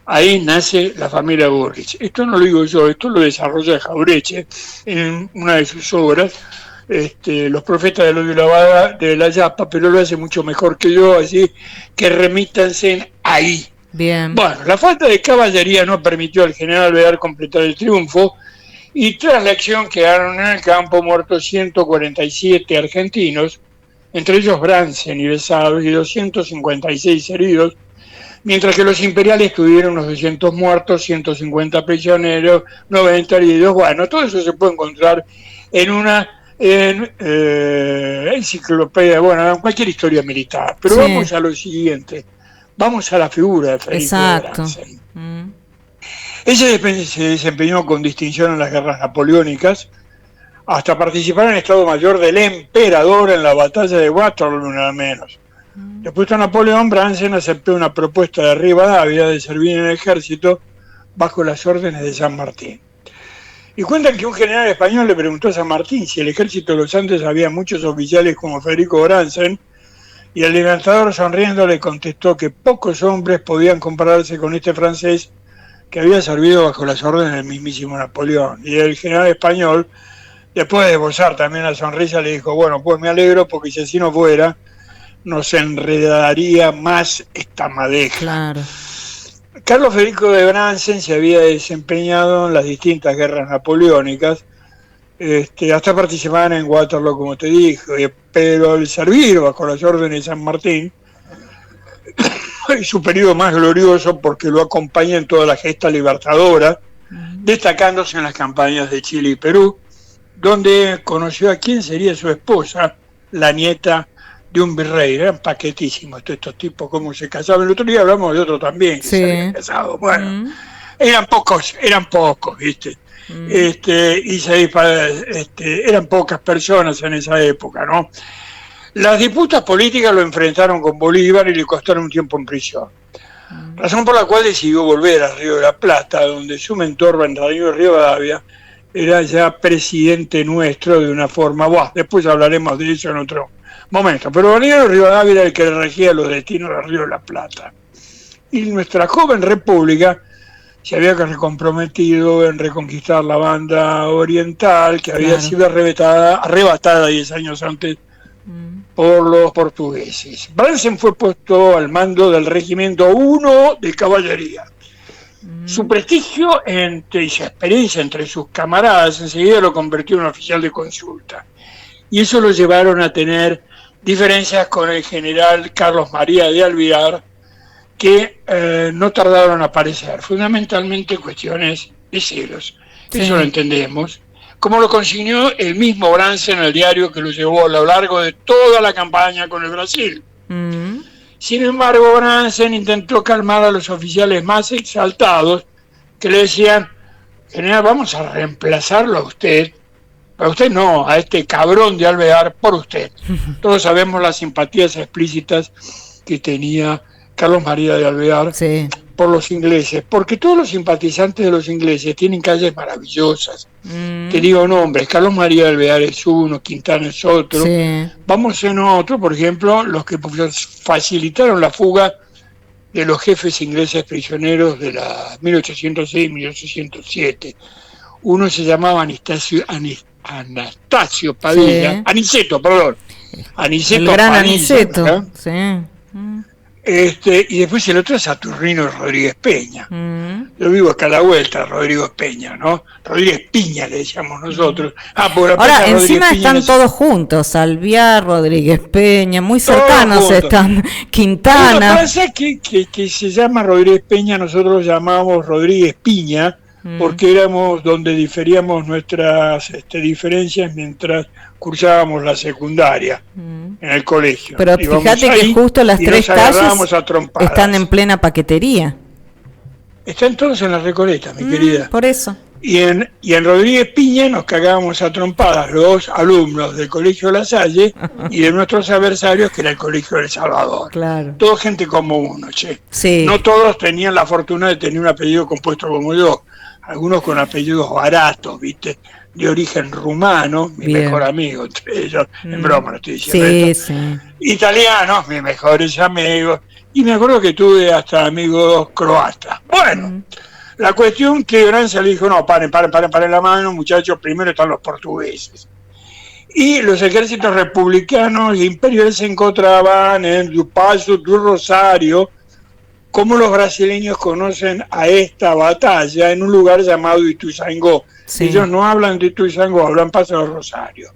Ahí nace la familia Bullrich. Esto no lo digo yo, esto lo desarrolla Jauretche en una de sus obras, Los profetas del odio de la Yapa, pero lo hace mucho mejor que yo, así que remítanse ahí. Bien. Bueno, la falta de caballería no permitió al general Alvear completar el triunfo y tras la acción quedaron en el campo muertos 147 argentinos, entre ellos Bransen y Besados, y 256 heridos, mientras que los imperiales tuvieron unos 200 muertos, 150 prisioneros, 90 heridos. Bueno, todo eso se puede encontrar en una enciclopedia, bueno, en cualquier historia militar. Pero sí, vamos a lo siguiente, vamos a la figura de Federico de Bransen. Ella se desempeñó con distinción en las guerras napoleónicas, hasta participar en el Estado Mayor del Emperador en la batalla de Waterloo, nada menos. Después de Napoleón, Bransen aceptó una propuesta de Rivadavia de servir en el ejército bajo las órdenes de San Martín. Y cuentan que un general español le preguntó a San Martín si el ejército de los Andes había muchos oficiales como Federico Bransen, y el libertador sonriendo le contestó que pocos hombres podían compararse con este francés que había servido bajo las órdenes del mismísimo Napoleón. Y el general español, después de esbozar también la sonrisa, le dijo, bueno, pues me alegro porque si así no fuera, nos enredaría más esta madeja. Claro. Carlos Federico de Bransen se había desempeñado en las distintas guerras napoleónicas, hasta participar en Waterloo, como te dije, pero el servir bajo las órdenes de San Martín es su periodo más glorioso porque lo acompaña en toda la gesta libertadora, destacándose en las campañas de Chile y Perú, donde conoció a quien sería su esposa, la nieta de un virrey. Eran paquetísimos estos tipos, cómo se casaban. El otro día hablamos de otro también que se había casado. Bueno, eran pocos, ¿viste? Y eran pocas personas en esa época, ¿no? Las disputas políticas lo enfrentaron con Bolívar y le costaron un tiempo en prisión. Razón por la cual decidió volver a Río de la Plata, donde su mentor, Bernardino Rivadavia, era ya presidente nuestro de una forma. Después hablaremos de eso en otro momento. Pero Bernardino Rivadavia era el que regía los destinos de Río de la Plata. Y nuestra joven república se había comprometido en reconquistar la banda oriental, que había sido arrebatada 10 años antes por los portugueses. Bransen fue puesto al mando del Regimiento 1 de Caballería. Su prestigio y su experiencia entre sus camaradas enseguida lo convirtió en un oficial de consulta. Y eso lo llevaron a tener diferencias con el general Carlos María de Alvear, que no tardaron en aparecer, fundamentalmente cuestiones de celos. Sí. Eso lo entendemos. Como lo consignó el mismo Bransen en el diario que lo llevó a lo largo de toda la campaña con el Brasil. Sin embargo, Bransen intentó calmar a los oficiales más exaltados que le decían, general, vamos a reemplazarlo a usted no, a este cabrón de Alvear por usted. Todos sabemos las simpatías explícitas que tenía Carlos María de Alvear, Sí. por los ingleses, porque todos los simpatizantes de los ingleses tienen calles maravillosas. Te digo nombres, Carlos María de Alvear es uno, Quintana es otro. Sí. Vamos en otro, por ejemplo, los que facilitaron la fuga de los jefes ingleses prisioneros de la 1806-1807. Uno se llamaba Anastasio Padilla, Sí. Aniceto, perdón. Aniceto El gran Padilla, Aniceto. ¿verdad? Sí. Y después el otro es Saturnino Rodríguez Peña. Yo vivo acá a la vuelta, Rodrigo Peña, ¿no? Rodríguez Piña le decíamos nosotros. Por la Ahora, Peña encima Rodríguez están Piña todos juntos, Alvear, Rodríguez Peña, muy Todos cercanos juntos. están, Lo Quintana. que pasa es que se llama Rodríguez Peña, nosotros lo llamábamos Rodríguez Piña, porque éramos donde diferíamos nuestras diferencias mientras cursábamos la secundaria en el colegio. Pero Íbamos fíjate que ahí justo las y tres nos agarrábamos calles a trompadas. están en plena paquetería. Están todos en la Recoleta, mi querida. Por eso. Y en Rodríguez Piña nos cagábamos a trompadas los alumnos del Colegio La Salle y de nuestros adversarios, que era el Colegio del Salvador. Claro. Todo gente como uno, che. Sí. No todos tenían la fortuna de tener un apellido compuesto como yo. Algunos con apellidos baratos, ¿viste? De origen rumano, mi Bien. mejor amigo, entre ellos. En broma no estoy diciendo Sí, esto. sí. Italianos, mis mejores amigos. Y me acuerdo que tuve hasta amigos croatas. Bueno, la cuestión que Bransen le dijo, no, paren la mano, muchachos, primero están los portugueses. Y los ejércitos republicanos e imperiales se encontraban en Du Paso, Du Rosario, como los brasileños conocen a esta batalla, en un lugar llamado Ituzaingó. Sí. Ellos no hablan de Ituzaingó, hablan Paso del Rosario.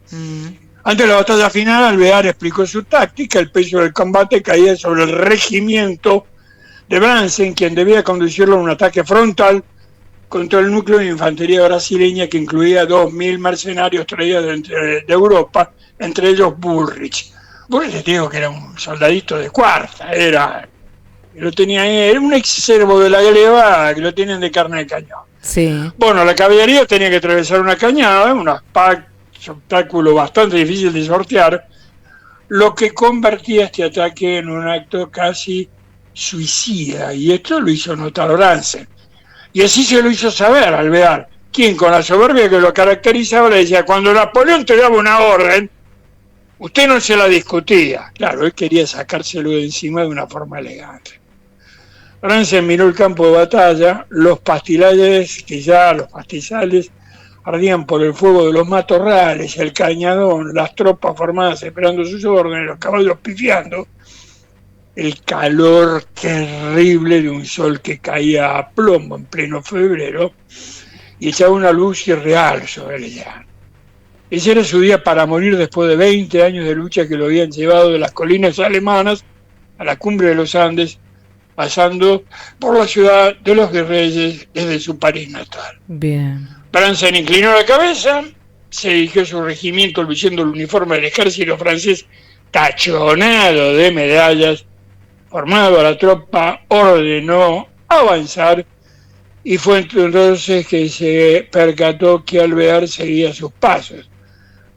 Antes de la batalla final, Alvear explicó su táctica, el peso del combate caía sobre el regimiento de Bransen, quien debía conducirlo a un ataque frontal contra el núcleo de infantería brasileña que incluía 2.000 mercenarios traídos de Europa, entre ellos Bullrich. Bullrich, te digo que era un soldadito de cuarta, era un ex servo de la gleba que lo tienen de carne de cañón. Sí. Bueno, la caballería tenía que atravesar una cañada, un obstáculo bastante difícil de sortear, lo que convertía este ataque en un acto casi suicida, y esto lo hizo notar Bransen. Y así se lo hizo saber Alvear, quien con la soberbia que lo caracterizaba le decía, cuando Napoleón te daba una orden, usted no se la discutía. Claro, él quería sacárselo de encima de una forma elegante. Bransen miró el campo de batalla, los pastizales ardían por el fuego de los matorrales, el cañadón, las tropas formadas esperando sus órdenes, los caballos pifiando, el calor terrible de un sol que caía a plomo en pleno febrero y echaba una luz irreal sobre el llano. Ese era su día para morir después de 20 años de lucha que lo habían llevado de las colinas alemanas a la cumbre de los Andes, pasando por la ciudad de los Virreyes desde su París natal. Bien. Bransen inclinó la cabeza, se dirigió a su regimiento luciendo el uniforme del ejército francés tachonado de medallas, formado a la tropa, ordenó avanzar y fue entonces que se percató que Alvear seguía sus pasos.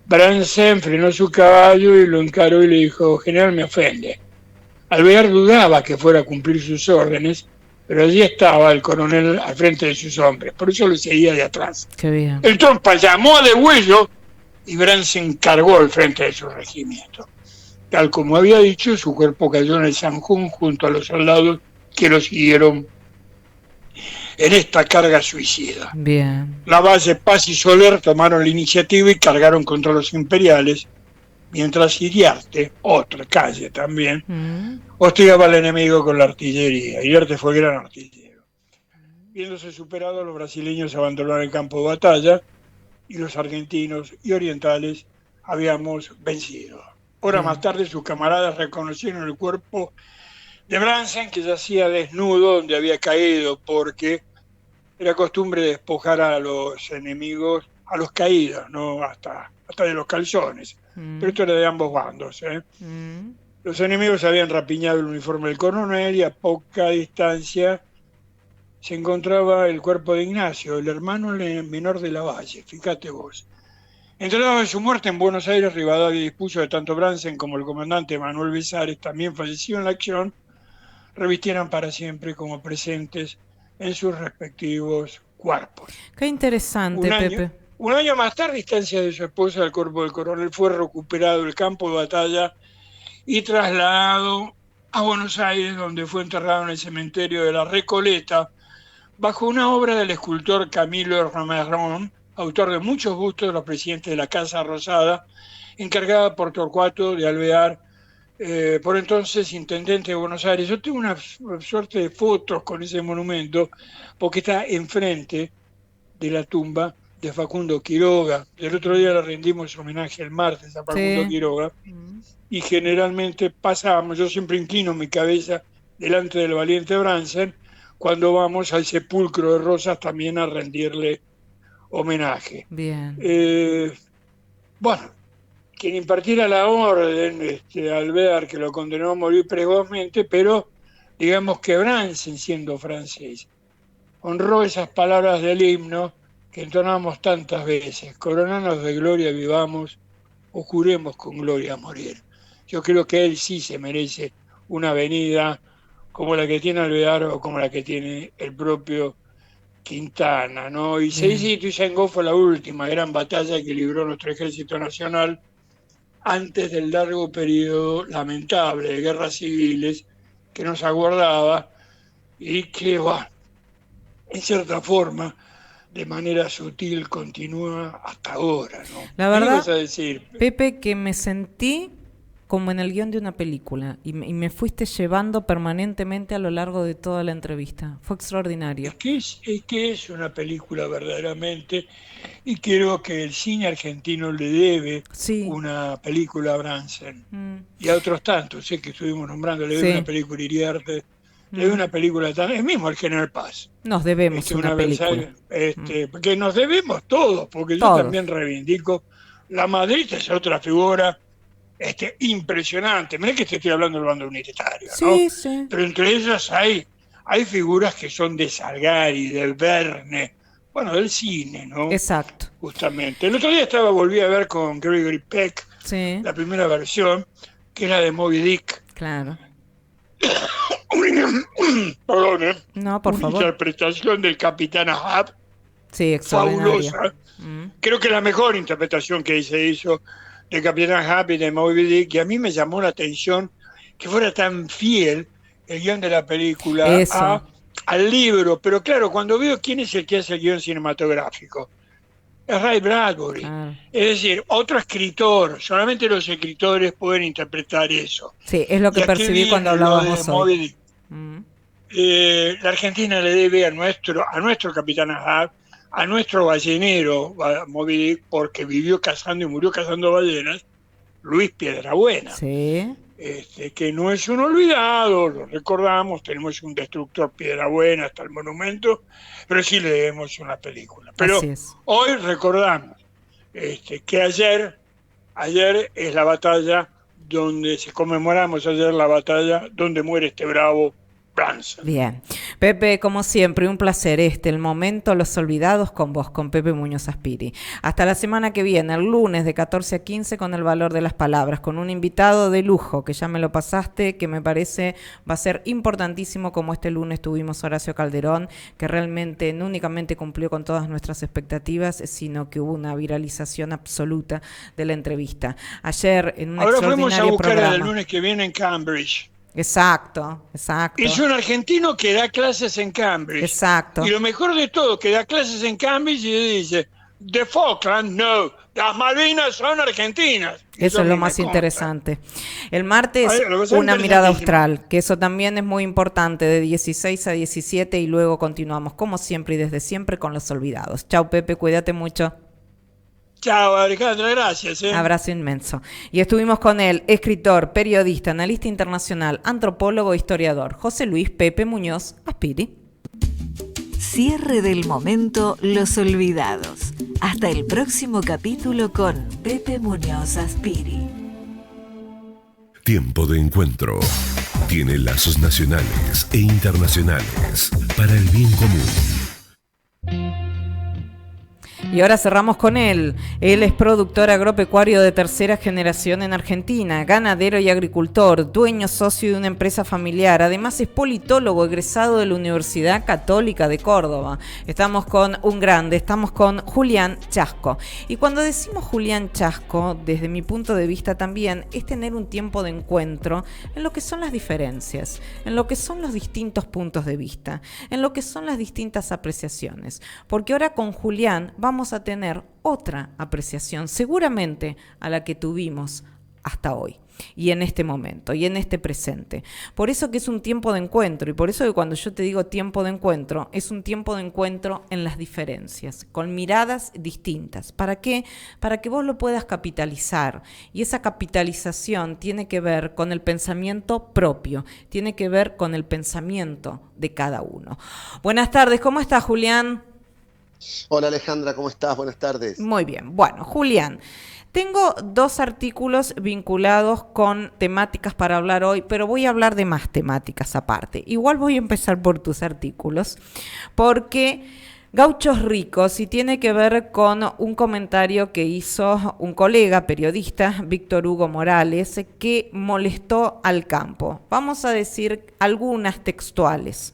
Bransen frenó su caballo y lo encaró y le dijo, general, me ofende. Alvear dudaba que fuera a cumplir sus órdenes, pero allí estaba el coronel al frente de sus hombres, por eso lo seguía de atrás. Qué bien. El trompa llamó a degüello y Bransen cargó al frente de su regimiento. Tal como había dicho, su cuerpo cayó en el Sanjún junto a los soldados que lo siguieron en esta carga suicida. Bien. Lavalle, Paz y Soler tomaron la iniciativa y cargaron contra los imperiales, mientras Iriarte, otra calle también, hostigaba al enemigo con la artillería. Iriarte fue gran artillero. Viéndose superado, los brasileños abandonaron el campo de batalla y los argentinos y orientales habíamos vencido. Horas más tarde, sus camaradas reconocieron el cuerpo de Bransen, que yacía desnudo donde había caído, porque era costumbre despojar a los enemigos, a los caídos, ¿no? hasta de los calzones. Pero esto era de ambos bandos. Los enemigos habían rapiñado el uniforme del coronel y a poca distancia se encontraba el cuerpo de Ignacio, el hermano menor de Lavalle, fíjate vos. Enterado de su muerte en Buenos Aires, Rivadavia dispuso de tanto Bransen como el comandante Manuel Besares, también fallecido en la acción, revistieran para siempre como presentes en sus respectivos cuerpos. Qué interesante, Pepe. Un año más tarde, a instancia de su esposa, el cuerpo del coronel fue recuperado del campo de batalla y trasladado a Buenos Aires, donde fue enterrado en el cementerio de la Recoleta, bajo una obra del escultor Camilo Romerón, autor de muchos bustos de los presidentes de la Casa Rosada, encargada por Torcuato de Alvear, por entonces intendente de Buenos Aires. Yo tengo una suerte de fotos con ese monumento, porque está enfrente de la tumba de Facundo Quiroga. El otro día le rendimos homenaje el martes a Facundo Quiroga, y generalmente pasábamos, yo siempre inclino mi cabeza delante del valiente Bransen, cuando vamos al sepulcro de Rosas también a rendirle homenaje. Bien. Bueno, quien impartiera la orden, Alvear, que lo condenó a morir precozmente, pero digamos que Bransen, siendo francés, honró esas palabras del himno que entonamos tantas veces: coronanos de gloria vivamos, o juremos con gloria morir. Yo creo que él sí se merece una avenida como la que tiene Alvear o como la que tiene el propio Quintana, ¿no? Y Ituzaingó fue la última gran batalla que libró nuestro Ejército Nacional antes del largo periodo lamentable de guerras civiles que nos aguardaba y que, bueno, en cierta forma, de manera sutil, continúa hasta ahora, ¿no? La verdad, ¿qué ibas a decir, Pepe, que me sentí como en el guión de una película y me fuiste llevando permanentemente a lo largo de toda la entrevista. Fue extraordinario. Es que es una película verdaderamente, y creo que el cine argentino le debe una película a Bransen y a otros tantos, que estuvimos nombrando, le debe una película a Iriarte, le debe una película también, es mismo el General Paz. Nos debemos una película. Porque nos debemos todos, porque yo también reivindico, la Madrid es otra figura impresionante. Mirá que te estoy hablando del bando unitario, ¿no? Sí. Pero entre ellas hay figuras que son de Salgari, del Verne, bueno, del cine, ¿no? Exacto. Justamente. El otro día volví a ver con Gregory Peck la primera versión, que era de Moby Dick. Claro. Perdón, No, por favor. Interpretación del Capitán Ahab. Sí, extraordinaria. Fabulosa. Creo que la mejor interpretación que se hizo de Capitán Ahab y de Moby Dick, y a mí me llamó la atención que fuera tan fiel el guión de la película al libro. Pero claro, cuando veo quién es el que hace el guión cinematográfico, es Ray Bradbury. Es decir, otro escritor. Solamente los escritores pueden interpretar eso. Sí, es lo que percibí cuando hablábamos hoy. La Argentina le debe a nuestro Capitán Ahab, a nuestro ballenero Moby Dick, porque vivió cazando y murió cazando ballenas, Luis Piedrabuena. Que no es un olvidado, lo recordamos, tenemos un destructor Piedrabuena hasta el monumento, pero sí le debemos una película. Pero hoy recordamos que ayer es la batalla donde conmemoramos la batalla donde muere este bravo Bransen. Bien. Pepe, como siempre, un placer el momento Los Olvidados con vos, con Pepe Muñoz Aspiri. Hasta la semana que viene, el lunes de 14 a 15 con El Valor de las Palabras, con un invitado de lujo, que ya me lo pasaste, que me parece va a ser importantísimo, como este lunes tuvimos Horacio Calderón, que realmente no únicamente cumplió con todas nuestras expectativas, sino que hubo una viralización absoluta de la entrevista. Ayer, en un extraordinario fuimos a buscar programa, el lunes que viene en Cambridge. Exacto. Es un argentino que da clases en Cambridge. Exacto. Y lo mejor de todo, que da clases en Cambridge y dice, The Falkland, no, las Malvinas son argentinas. Eso es lo más interesante. El martes, una mirada austral, que eso también es muy importante, de 16 a 17, y luego continuamos, como siempre y desde siempre, con Los Olvidados. Chau, Pepe, cuídate mucho. Chao, Alejandra, gracias. Abrazo inmenso. Y estuvimos con el escritor, periodista, analista internacional, antropólogo e historiador, José Luis Pepe Muñoz Aspiri. Cierre del momento Los Olvidados. Hasta el próximo capítulo con Pepe Muñoz Aspiri. Tiempo de Encuentro. Tiene lazos nacionales e internacionales para el bien común. Y ahora cerramos con él. Él es productor agropecuario de tercera generación en Argentina, ganadero y agricultor, dueño socio de una empresa familiar. Además es politólogo egresado de la Universidad Católica de Córdoba. Estamos con un grande, estamos con Julián Chasco. Y cuando decimos Julián Chasco, desde mi punto de vista también, es tener un tiempo de encuentro en lo que son las diferencias, en lo que son los distintos puntos de vista, en lo que son las distintas apreciaciones. Porque ahora con Julián vamos a tener otra apreciación, seguramente a la que tuvimos hasta hoy, y en este momento, y en este presente. Por eso que es un tiempo de encuentro, y por eso que cuando yo te digo tiempo de encuentro, es un tiempo de encuentro en las diferencias, con miradas distintas. ¿Para qué? Para que vos lo puedas capitalizar, y esa capitalización tiene que ver con el pensamiento propio, tiene que ver con el pensamiento de cada uno. Buenas tardes, ¿cómo estás, Julián? Hola Alejandra, ¿cómo estás? Buenas tardes. Muy bien. Bueno, Julián, tengo 2 artículos vinculados con temáticas para hablar hoy, pero voy a hablar de más temáticas aparte. Igual voy a empezar por tus artículos, porque Gauchos Ricos, y tiene que ver con un comentario que hizo un colega periodista, Víctor Hugo Morales, que molestó al campo. Vamos a decir algunas textuales.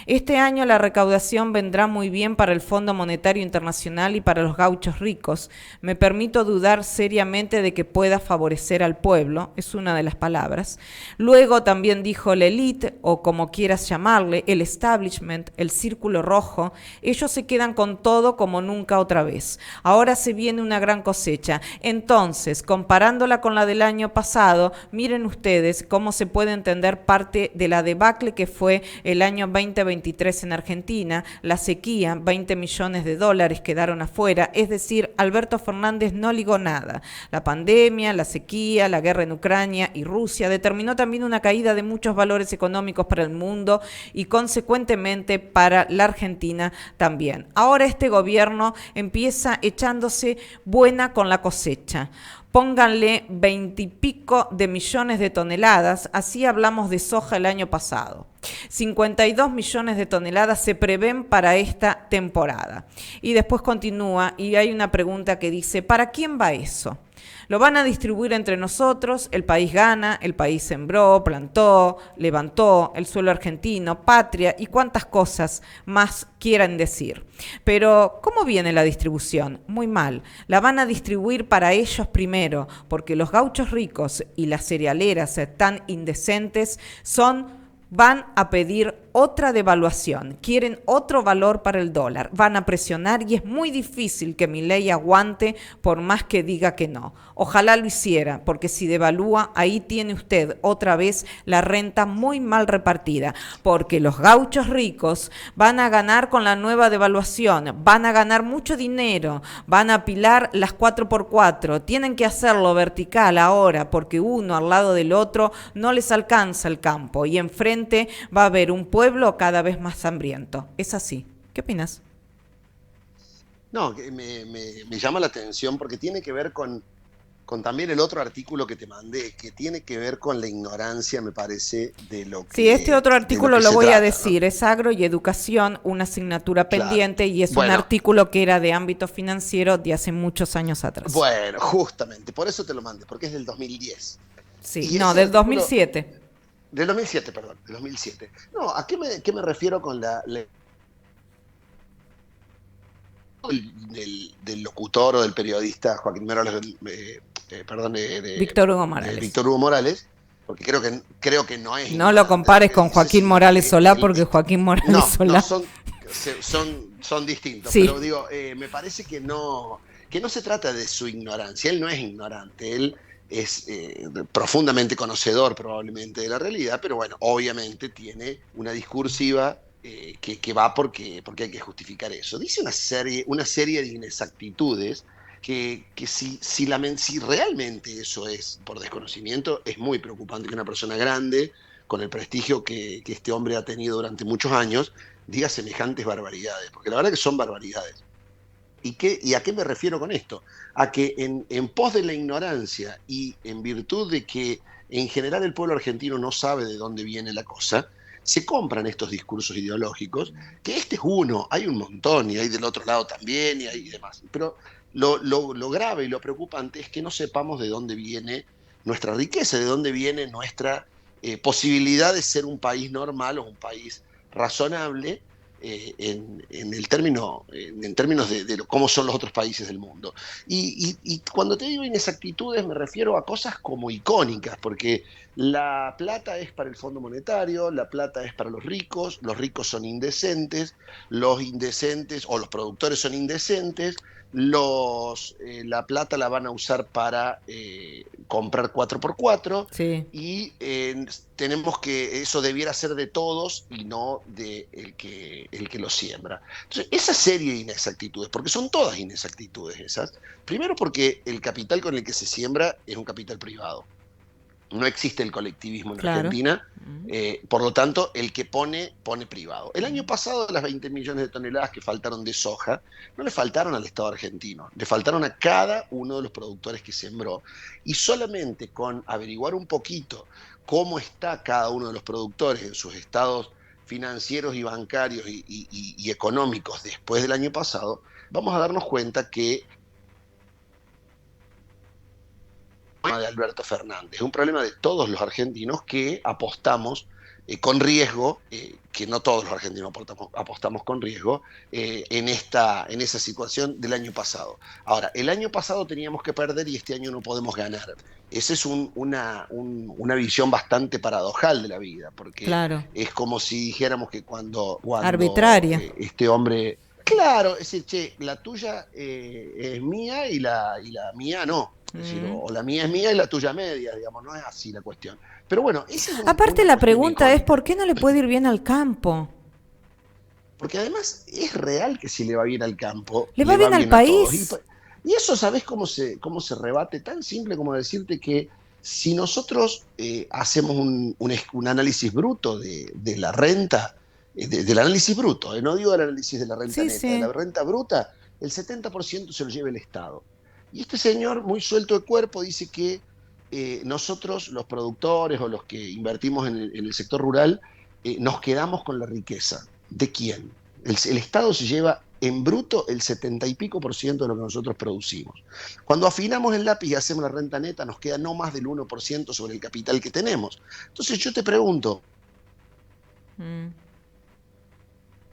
Este año la recaudación vendrá muy bien para el Fondo Monetario Internacional y para los gauchos ricos. Me permito dudar seriamente de que pueda favorecer al pueblo, es una de las palabras. Luego también dijo la élite, o como quieras llamarle, el establishment, el círculo rojo. Ellos se quedan con todo como nunca otra vez. Ahora se viene una gran cosecha. Entonces, comparándola con la del año pasado, miren ustedes cómo se puede entender parte de la debacle que fue el año 2023 en Argentina, la sequía, 20 millones de dólares quedaron afuera, es decir, Alberto Fernández no ligó nada. La pandemia, la sequía, la guerra en Ucrania y Rusia determinó también una caída de muchos valores económicos para el mundo y consecuentemente para la Argentina también. Ahora este gobierno empieza echándose buena con la cosecha. Pónganle 20 y pico de millones de toneladas, así hablamos de soja el año pasado. 52 millones de toneladas se prevén para esta temporada. Y después continúa y hay una pregunta que dice, ¿para quién va eso? Lo van a distribuir entre nosotros, el país gana, el país sembró, plantó, levantó, el suelo argentino, patria y cuántas cosas más quieran decir. Pero, ¿cómo viene la distribución? Muy mal. La van a distribuir para ellos primero, porque los gauchos ricos y las cerealeras tan indecentes van a pedir otra devaluación, quieren otro valor para el dólar, van a presionar y es muy difícil que Milei aguante por más que diga que no. Ojalá lo hiciera, porque si devalúa, ahí tiene usted otra vez la renta muy mal repartida, porque los gauchos ricos van a ganar con la nueva devaluación, van a ganar mucho dinero, van a apilar las 4x4, tienen que hacerlo vertical ahora, porque uno al lado del otro no les alcanza el campo y enfrente va a haber un pueblo cada vez más hambriento. Es así. ¿Qué opinas? No, me llama la atención porque tiene que ver con también el otro artículo que te mandé, que tiene que ver con la ignorancia, me parece, de lo que... Sí, este otro artículo lo voy a decir, ¿no? Es agro y educación, una asignatura pendiente, claro. y es un artículo que era de ámbito financiero de hace muchos años atrás. Bueno, justamente, por eso te lo mandé, porque es del 2010. Sí, no, del 2007. Del 2007, perdón, del 2007. No, ¿a qué me refiero con del locutor o del periodista Joaquín Morales, Víctor Hugo Morales. Víctor Hugo Morales, porque creo que no es... No lo compares con Joaquín Morales Solá, porque Joaquín Morales Solá... son distintos, sí. Pero digo, me parece que no se trata de su ignorancia, él no es ignorante, él es profundamente conocedor probablemente de la realidad, pero bueno, obviamente tiene una discursiva que va porque hay que justificar eso. Dice una serie de inexactitudes que si realmente eso es por desconocimiento, es muy preocupante que una persona grande, con el prestigio que este hombre ha tenido durante muchos años, diga semejantes barbaridades, porque la verdad que son barbaridades. ¿Y a qué me refiero con esto? A que en pos de la ignorancia y en virtud de que en general el pueblo argentino no sabe de dónde viene la cosa, se compran estos discursos ideológicos, que este es uno, hay un montón, y hay del otro lado también, y hay demás. Pero lo grave y lo preocupante es que no sepamos de dónde viene nuestra riqueza, de dónde viene nuestra posibilidad de ser un país normal o un país razonable en términos de cómo son los otros países del mundo. Y cuando te digo inexactitudes me refiero a cosas como icónicas, porque la plata es para el Fondo Monetario, la plata es para los ricos son indecentes, los indecentes o los productores son indecentes, la plata la van a usar para comprar 4x4 Sí. y tenemos que eso debiera ser de todos y no de el que lo siembra. Entonces, esa serie de inexactitudes, porque son todas inexactitudes esas, primero porque el capital con el que se siembra es un capital privado. No existe el colectivismo en Claro. Argentina, por lo tanto, el que pone privado. El año pasado, las 20 millones de toneladas que faltaron de soja, no le faltaron al Estado argentino, le faltaron a cada uno de los productores que sembró. Y solamente con averiguar un poquito cómo está cada uno de los productores en sus estados financieros y bancarios y económicos después del año pasado, vamos a darnos cuenta que de Alberto Fernández, es un problema de todos los argentinos que apostamos con riesgo, que no todos los argentinos apostamos con riesgo, en esa situación del año pasado. Ahora, el año pasado teníamos que perder y este año no podemos ganar. Esa es una visión bastante paradojal de la vida, porque Claro. es como si dijéramos que cuando Arbitraria. este hombre... Claro, es decir, che, la tuya es mía y la mía no. Es decir, o la mía es mía y la tuya media, digamos, no es así la cuestión. Pero bueno, esa es Aparte la pregunta es, icónica. ¿por qué no le puede ir bien al campo? Porque además es real que si le va bien al campo, ¿Le va bien al a país? todos. Y eso, ¿sabés cómo se rebate? Tan simple como decirte que si nosotros hacemos un análisis bruto de la renta, del análisis bruto, no digo del análisis de la renta Sí, neta, sí. de la renta bruta, el 70% se lo lleva el Estado. Y este señor, muy suelto de cuerpo, dice que nosotros, los productores o los que invertimos en el sector rural, nos quedamos con la riqueza. ¿De quién? El Estado se lleva en bruto el 70 y pico % de lo que nosotros producimos. Cuando afinamos el lápiz y hacemos la renta neta, nos queda no más del 1% sobre el capital que tenemos. Entonces yo te pregunto,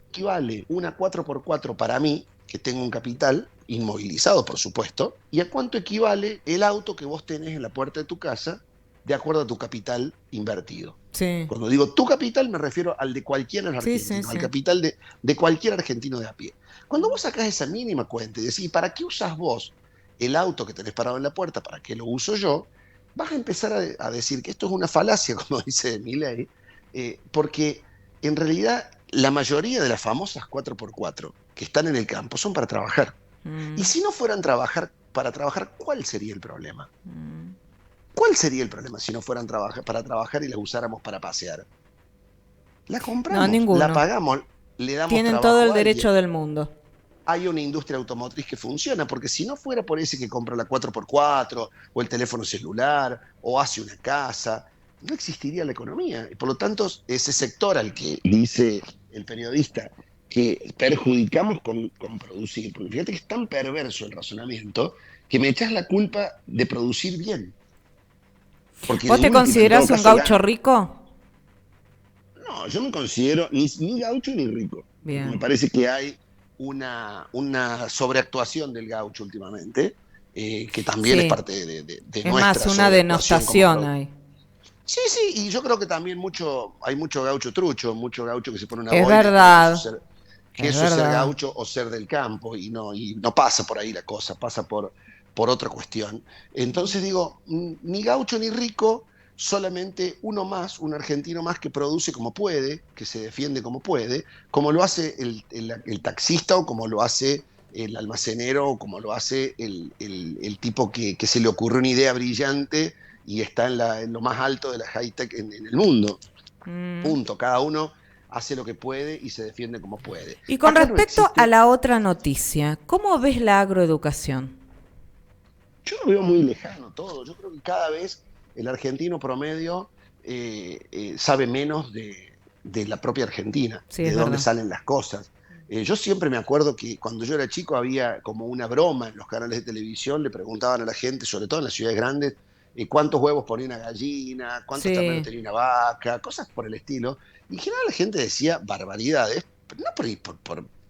¿equivale una 4x4 para mí, que tengo un capital inmovilizado, por supuesto, y a cuánto equivale el auto que vos tenés en la puerta de tu casa de acuerdo a tu capital invertido? Sí. Cuando digo tu capital me refiero al de cualquier argentino, al capital de cualquier argentino de a pie. Cuando vos sacás esa mínima cuenta y decís, ¿para qué usás vos el auto que tenés parado en la puerta? ¿Para qué lo uso yo? Vas a empezar a decir que esto es una falacia, como dice Milei, porque en realidad la mayoría de las famosas 4x4 que están en el campo son para trabajar. Y si no fueran para trabajar, ¿cuál sería el problema? ¿Cuál sería el problema si no fueran para trabajar y las usáramos para pasear? La compramos, No, ninguno. la pagamos, le damos Tienen trabajo todo el a alguien. derecho del mundo. Hay una industria automotriz que funciona, porque si no fuera por ese que compra la 4x4 o el teléfono celular o hace una casa, no existiría la economía. Y por lo tanto, ese sector al que dice el periodista que perjudicamos con producir, porque fíjate que es tan perverso el razonamiento que me echas la culpa de producir bien. Porque ¿Vos te considerás un gaucho rico? No, yo me considero ni gaucho ni rico. Bien. Me parece que hay una sobreactuación del gaucho últimamente, que también es parte de es nuestra más una denostación ahí. Sí, y yo creo que también hay mucho gaucho trucho, mucho gaucho que se pone una Es boina, verdad. que eso es ser gaucho o ser del campo, y no pasa por ahí la cosa, pasa por otra cuestión. Entonces digo, ni gaucho ni rico, solamente uno más, un argentino más que produce como puede, que se defiende como puede, como lo hace el taxista o como lo hace el almacenero o como lo hace el tipo que se le ocurre una idea brillante y está en lo más alto de la high-tech en el mundo. Punto. Cada uno hace lo que puede y se defiende como puede. Y con Acá respecto a la otra noticia, ¿cómo ves la agroeducación? Yo lo veo muy lejano todo. Yo creo que cada vez el argentino promedio sabe menos de de la propia Argentina, Sí, de es dónde verdad. salen las cosas. Yo siempre me acuerdo que cuando yo era chico había como una broma en los canales de televisión, le preguntaban a la gente, sobre todo en las ciudades grandes, cuántos huevos ponía una gallina, cuántos terneros Sí, tenía una vaca, cosas por el estilo. Y en general la gente decía barbaridades, pero no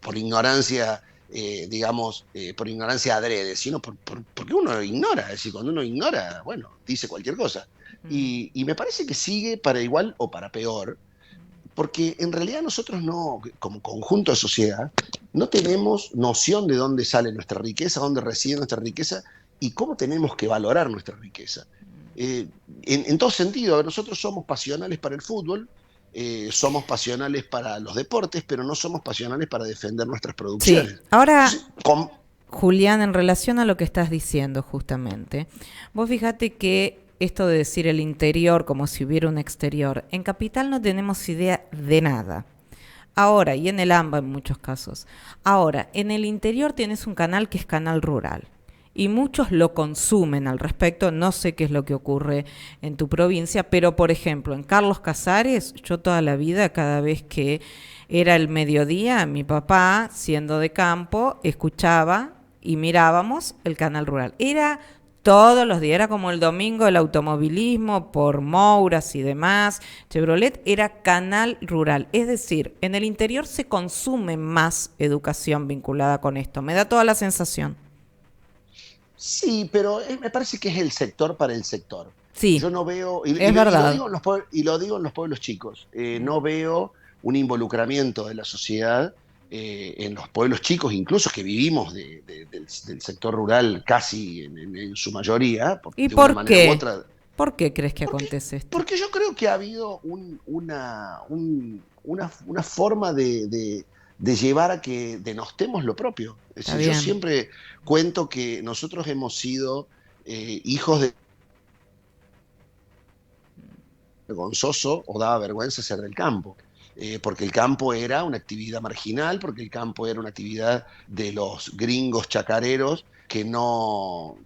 por ignorancia, digamos, por ignorancia adrede, sino porque uno ignora. Es decir, cuando uno ignora, bueno, dice cualquier cosa. Y me parece que sigue para igual o para peor, porque en realidad nosotros no, como conjunto de sociedad, no tenemos noción de dónde sale nuestra riqueza, dónde reside nuestra riqueza y cómo tenemos que valorar nuestra riqueza. En todo sentido, nosotros somos pasionales para el fútbol, somos pasionales para los deportes, pero no somos pasionales para defender nuestras sí. producciones. Ahora, Entonces, Julián, en relación a lo que estás diciendo justamente, vos fíjate que esto de decir el interior como si hubiera un exterior, en Capital no tenemos idea de nada. Ahora, y en el AMBA en muchos casos. Ahora, en el interior tienes un canal que es Canal Rural. Y muchos lo consumen al respecto. No sé qué es lo que ocurre en tu provincia, pero por ejemplo, en Carlos Casares, yo toda la vida, cada vez que era el mediodía, mi papá, siendo de campo, escuchaba y mirábamos el Canal Rural. Era todos los días, era como el domingo del automovilismo por Mouras y demás. Chevrolet era Canal Rural. Es decir, en el interior se consume más educación vinculada con esto. Me da toda la sensación. sí, pero me parece que es el sector para el sector. Sí, Yo no veo, es verdad. y lo digo en los pueblos chicos, no veo un involucramiento de la sociedad en los pueblos chicos, incluso que vivimos del sector rural casi en su mayoría, ¿Y de una por manera u qué? otra. ¿Por qué crees que Porque, acontece esto? porque yo creo que ha habido una forma de llevar a que denostemos lo propio. Es Está decir, yo bien. siempre cuento que nosotros hemos sido hijos de vergonzoso o daba vergüenza ser del campo. Porque el campo era una actividad marginal, porque el campo era una actividad de los gringos chacareros que no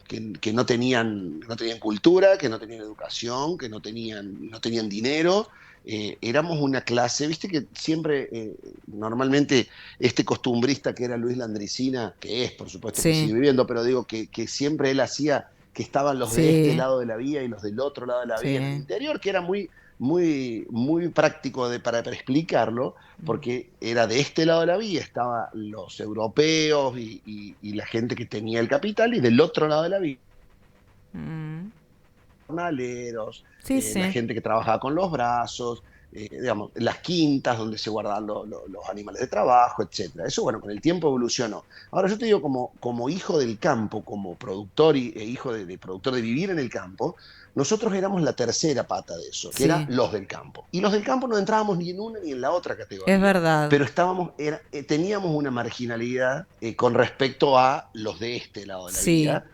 tenían cultura, que no tenían educación, que no tenían dinero. Éramos una clase, viste que siempre, normalmente, este costumbrista que era Luis Landricina, que es, por supuesto, que sigue Sí, viviendo, pero digo que siempre él hacía que estaban los de este sí, lado de la vía y los del otro lado de la vía en el sí. interior, que era muy práctico para explicarlo, porque era de este lado de la vía, estaban los europeos y la gente que tenía el capital, y del otro lado de la vía, Mm. jornaleros, Sí, la sí. gente que trabajaba con los brazos, digamos, las quintas donde se guardaban los animales de trabajo, etcétera. Eso, bueno, con el tiempo evolucionó. Ahora yo te digo, como hijo del campo, como productor e hijo de productor de vivir en el campo, nosotros éramos la tercera pata de eso, que era Sí, los del campo. Y los del campo no entrábamos ni en una ni en la otra es categoría, verdad. pero teníamos una marginalidad con respecto a los de este lado de la Sí, vía,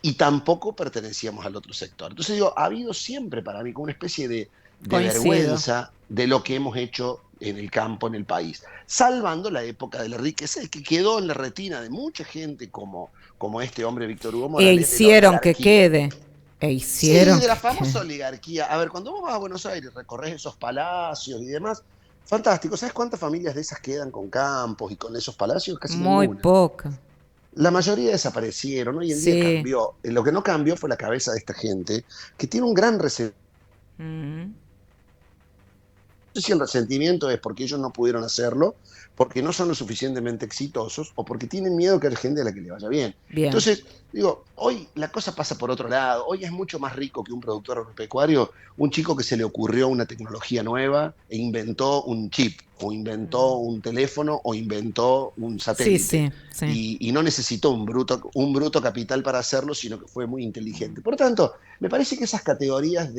y tampoco pertenecíamos al otro sector. Entonces digo, ha habido siempre para mí como una especie de coincido. vergüenza de lo que hemos hecho en el campo, en el país, salvando la época de la riqueza que quedó en la retina de mucha gente como este hombre Víctor Hugo E Morales, de la hicieron que oligarquía. quede. E Sí, hicieron de la que famosa quede. oligarquía. A ver, cuando vos vas a Buenos Aires, recorres esos palacios y demás, fantástico. ¿Sabes cuántas familias de esas quedan con campos y con esos palacios? Casi Muy ninguna. poca. La mayoría desaparecieron, hoy en día Sí. cambió. Lo que no cambió fue la cabeza de esta gente, que tiene un gran resentimiento. Mm. No sé si el resentimiento es porque ellos no pudieron hacerlo, porque no son lo suficientemente exitosos o porque tienen miedo que haya gente a la que le vaya bien. Bien. Entonces, digo, hoy la cosa pasa por otro lado. Hoy es mucho más rico que un productor agropecuario, un chico que se le ocurrió una tecnología nueva e inventó un chip, o inventó un teléfono, o inventó un Sí, satélite. sí, sí. Y no necesitó un bruto capital para hacerlo, sino que fue muy inteligente. Por tanto, me parece que esas categorías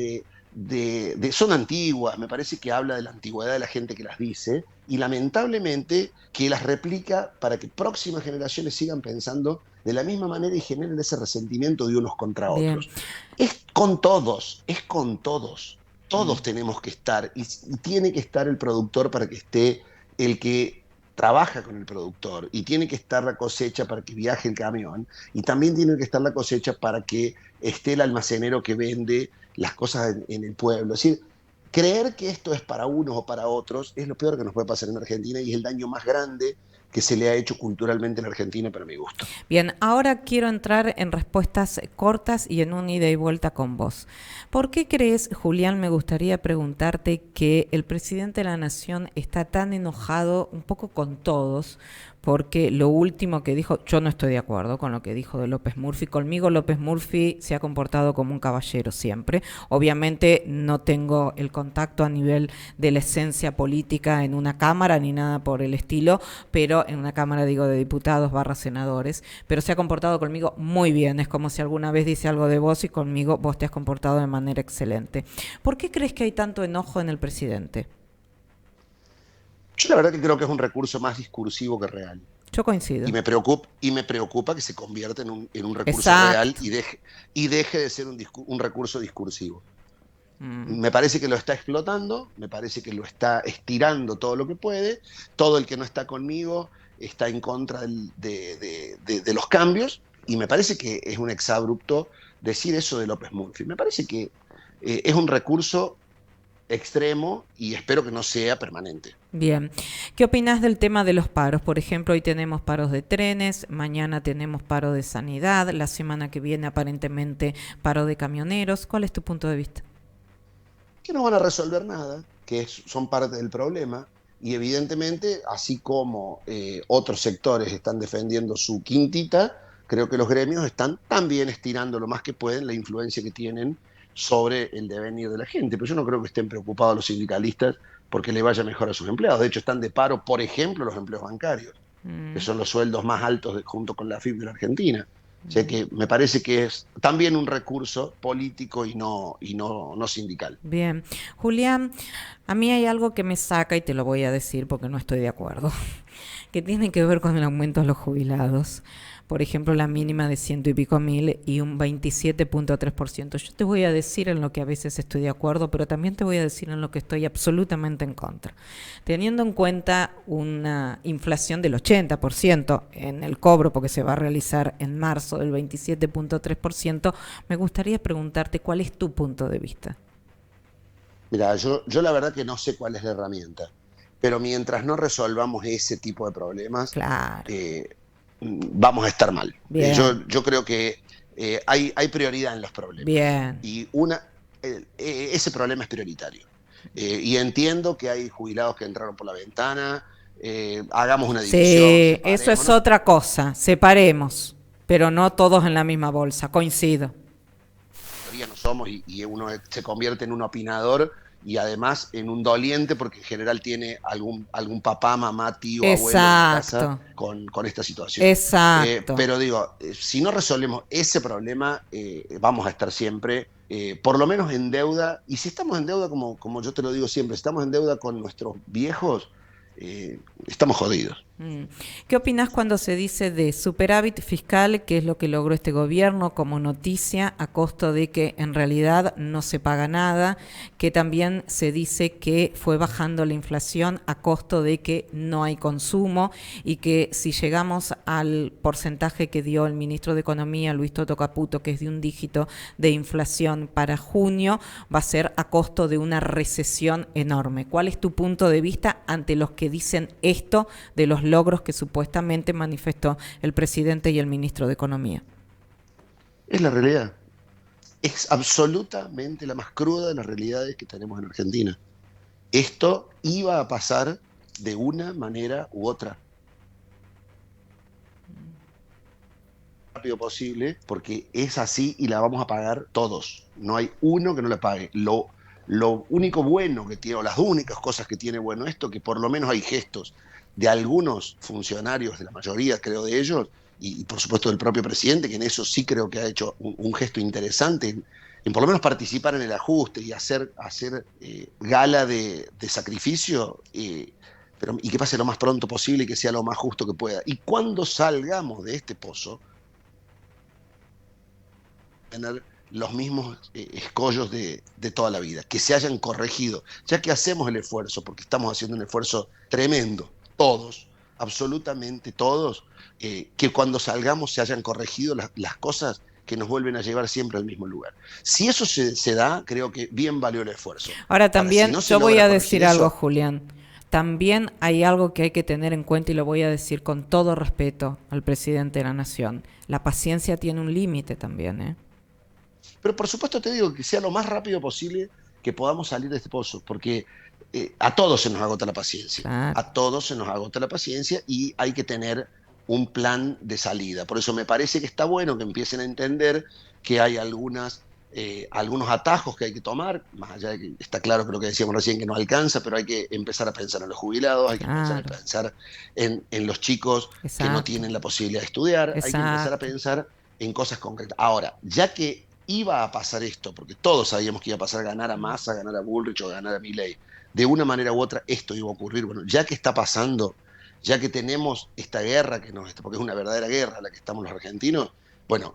son antiguas, me parece que habla de la antigüedad de la gente que las dice, y lamentablemente que las replica para que próximas generaciones sigan pensando de la misma manera y generen ese resentimiento de unos contra Bien. otros. Es con todos, es con todos. Todos Mm. tenemos que estar, y tiene que estar el productor para que esté el que trabaja con el productor, y tiene que estar la cosecha para que viaje el camión, y también tiene que estar la cosecha para que esté el almacenero que vende las cosas en el pueblo. Es decir, creer que esto es para unos o para otros es lo peor que nos puede pasar en Argentina y es el daño más grande que se le ha hecho culturalmente en Argentina para mi gusto. Bien, ahora quiero entrar en respuestas cortas y en un ida y vuelta con vos. ¿Por qué crees, Julián, me gustaría preguntarte, que el presidente de la Nación está tan enojado un poco con todos? Porque lo último que dijo, yo no estoy de acuerdo con lo que dijo de López Murphy. Conmigo López Murphy se ha comportado como un caballero siempre. Obviamente no tengo el contacto a nivel de la esencia política en una cámara ni nada por el estilo, pero en una cámara, digo, de diputados / senadores, pero se ha comportado conmigo muy bien. Es como si alguna vez dice algo de vos y conmigo vos te has comportado de manera excelente. ¿Por qué crees que hay tanto enojo en el presidente? Yo la verdad que creo que es un recurso más discursivo que real. Yo coincido. Y me preocupa que se convierta en un recurso Exacto. real y deje de ser un recurso discursivo. Me parece que lo está explotando, me parece que lo está estirando todo lo que puede. Todo el que no está conmigo está en contra de los cambios, y me parece que es un exabrupto decir eso de López Murphy. Me parece que es un recurso extremo y espero que no sea permanente. Bien, ¿qué opinás del tema de los paros? Por ejemplo, hoy tenemos paros de trenes, mañana tenemos paro de sanidad, la semana que viene aparentemente paro de camioneros. ¿Cuál es tu punto de vista? Que no van a resolver nada, que son parte del problema, y evidentemente, así como otros sectores están defendiendo su quintita, creo que los gremios están también estirando lo más que pueden la influencia que tienen sobre el devenir de la gente. Pero yo no creo que estén preocupados los sindicalistas porque le vaya mejor a sus empleados. De hecho, están de paro, por ejemplo, los empleos bancarios, que son los sueldos más altos junto con la AFIP de la Argentina. O sea que me parece que es también un recurso político y no sindical. Bien, Julián, a mí hay algo que me saca y te lo voy a decir porque no estoy de acuerdo, que tiene que ver con el aumento de los jubilados. Por ejemplo, la mínima de 100 y pico mil y un 27.3%. Yo te voy a decir en lo que a veces estoy de acuerdo, pero también te voy a decir en lo que estoy absolutamente en contra. Teniendo en cuenta una inflación del 80% en el cobro, porque se va a realizar en marzo, del 27.3%, me gustaría preguntarte cuál es tu punto de vista. Mira, yo la verdad que no sé cuál es la herramienta, pero mientras no resolvamos ese tipo de problemas, claro, vamos a estar mal. Bien. Yo creo que hay prioridad en los problemas. Bien. Y ese problema es prioritario. Y entiendo que hay jubilados que entraron por la ventana. Hagamos una división. Sí, eso es otra cosa. Separemos, pero no todos en la misma bolsa. Coincido. No somos y uno se convierte en un opinador y además en un doliente porque en general tiene algún papá, mamá, tío, abuelo en casa con esta situación. Exacto. Pero digo, si no resolvemos ese problema, vamos a estar siempre, por lo menos en deuda. Y si estamos en deuda, como yo te lo digo siempre, si estamos en deuda con nuestros viejos, estamos jodidos. ¿Qué opinás cuando se dice de superávit fiscal, que es lo que logró este gobierno como noticia, a costo de que en realidad no se paga nada, que también se dice que fue bajando la inflación a costo de que no hay consumo y que si llegamos al porcentaje que dio el ministro de Economía, Luis Toto Caputo, que es de un dígito de inflación para junio, va a ser a costo de una recesión enorme? ¿Cuál es tu punto de vista ante los que dicen esto de los logros que supuestamente manifestó el presidente y el ministro de Economía? Es la realidad. Es absolutamente la más cruda de las realidades que tenemos en Argentina. Esto iba a pasar de una manera u otra. Rápido posible, porque es así y la vamos a pagar todos. No hay uno que no la pague. Lo único bueno que tiene, o las únicas cosas que tiene bueno esto, que por lo menos hay gestos de algunos funcionarios, de la mayoría creo de ellos, y por supuesto del propio presidente, que en eso sí creo que ha hecho un gesto interesante, en por lo menos participar en el ajuste y hacer gala de sacrificio, y que pase lo más pronto posible y que sea lo más justo que pueda. Y cuando salgamos de este pozo, tener los mismos escollos de toda la vida, que se hayan corregido, ya que hacemos el esfuerzo, porque estamos haciendo un esfuerzo tremendo, todos, absolutamente todos, que cuando salgamos se hayan corregido las cosas que nos vuelven a llevar siempre al mismo lugar. Si eso se da, creo que bien valió el esfuerzo. Ahora también, si no yo voy a decir algo, eso, Julián. También hay algo que hay que tener en cuenta y lo voy a decir con todo respeto al presidente de la Nación. La paciencia tiene un límite también, ¿eh? Pero por supuesto te digo que sea lo más rápido posible que podamos salir de este pozo, porque a todos se nos agota la paciencia. Claro. A todos se nos agota la paciencia y hay que tener un plan de salida. Por eso me parece que está bueno que empiecen a entender que hay algunos atajos que hay que tomar, más allá de que está claro que lo que decíamos recién que no alcanza, pero hay que empezar a pensar en los jubilados, hay que empezar a pensar en los chicos que no tienen la posibilidad de estudiar, hay que empezar a pensar en cosas concretas. Ahora, ya que iba a pasar esto, porque todos sabíamos que iba a pasar, ganar a Massa, ganar a Bullrich o ganar a Milei, de una manera u otra esto iba a ocurrir. Bueno, ya que está pasando, ya que tenemos esta guerra, porque es una verdadera guerra la que estamos los argentinos, bueno,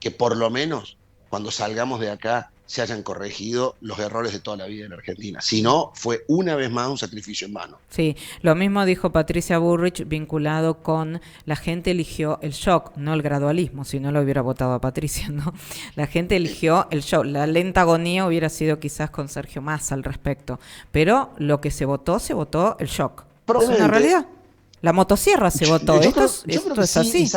que por lo menos cuando salgamos de acá se hayan corregido los errores de toda la vida en la Argentina. Si no, fue una vez más un sacrificio en vano. Sí, lo mismo dijo Patricia Bullrich vinculado con la gente eligió el shock, no el gradualismo, si no lo hubiera votado a Patricia, ¿no? La gente eligió el shock, la lenta agonía hubiera sido quizás con Sergio Massa al respecto, pero lo que se votó el shock. Es una realidad. La motosierra se votó, esto es así.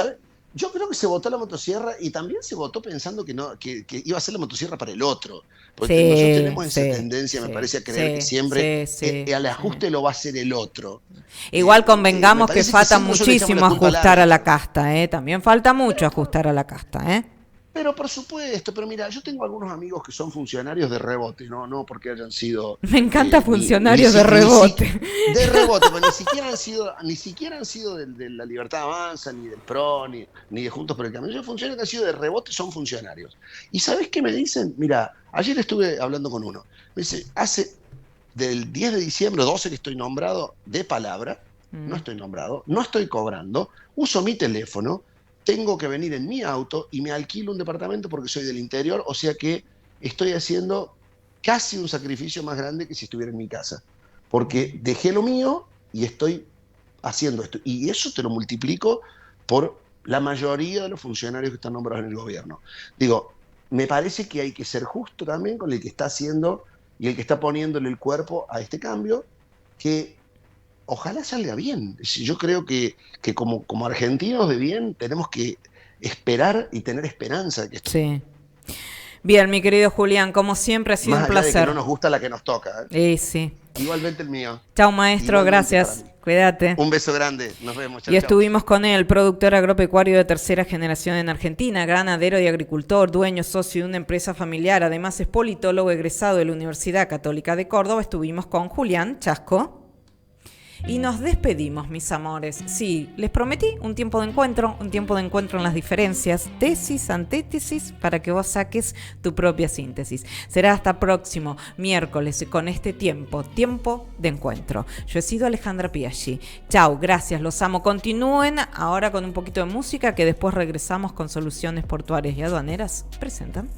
Yo creo que se votó la motosierra y también se votó pensando que iba a ser la motosierra para el otro. Porque nosotros tenemos esa tendencia, me parece, a creer que siempre al ajuste lo va a hacer el otro. Igual convengamos que falta muchísimo ajustar a la casta, también falta mucho ajustar a la casta, Pero por supuesto, pero mira, yo tengo algunos amigos que son funcionarios de rebote, no porque hayan sido... Me encanta funcionarios de rebote. De rebote, pero ni siquiera han sido de la Libertad Avanza, ni del PRO, ni de Juntos por el Cambio. Esos funcionarios que han sido de rebote son funcionarios. ¿Y sabés qué me dicen? Mira, ayer estuve hablando con uno. Me dice, hace del 10 de diciembre, 12 que estoy nombrado de palabra, no estoy nombrado, no estoy cobrando, uso mi teléfono, tengo que venir en mi auto y me alquilo un departamento porque soy del interior, o sea que estoy haciendo casi un sacrificio más grande que si estuviera en mi casa. Porque dejé lo mío y estoy haciendo esto. Y eso te lo multiplico por la mayoría de los funcionarios que están nombrados en el gobierno. Digo, me parece que hay que ser justo también con el que está haciendo y el que está poniéndole el cuerpo a este cambio, que ojalá salga bien. Yo creo que como argentinos de bien tenemos que esperar y tener esperanza de que esto... Sí. Bien, mi querido Julián, como siempre ha sido un placer. De que no nos gusta la que nos toca. Sí. Igualmente el mío. Chao, maestro, gracias. Cuídate. Un beso grande, nos vemos. Chau, estuvimos con él, productor agropecuario de tercera generación en Argentina, ganadero y agricultor, dueño, socio de una empresa familiar, además es politólogo egresado de la Universidad Católica de Córdoba. Estuvimos con Julián Chasco. Y nos despedimos, mis amores. Sí, les prometí un tiempo de encuentro en las diferencias, tesis, antítesis, para que vos saques tu propia síntesis. Será hasta próximo miércoles con este tiempo de encuentro. Yo he sido Alejandra Piaggi. Chau, gracias, los amo. Continúen ahora con un poquito de música que después regresamos con Soluciones Portuarias y Aduaneras. Presentan.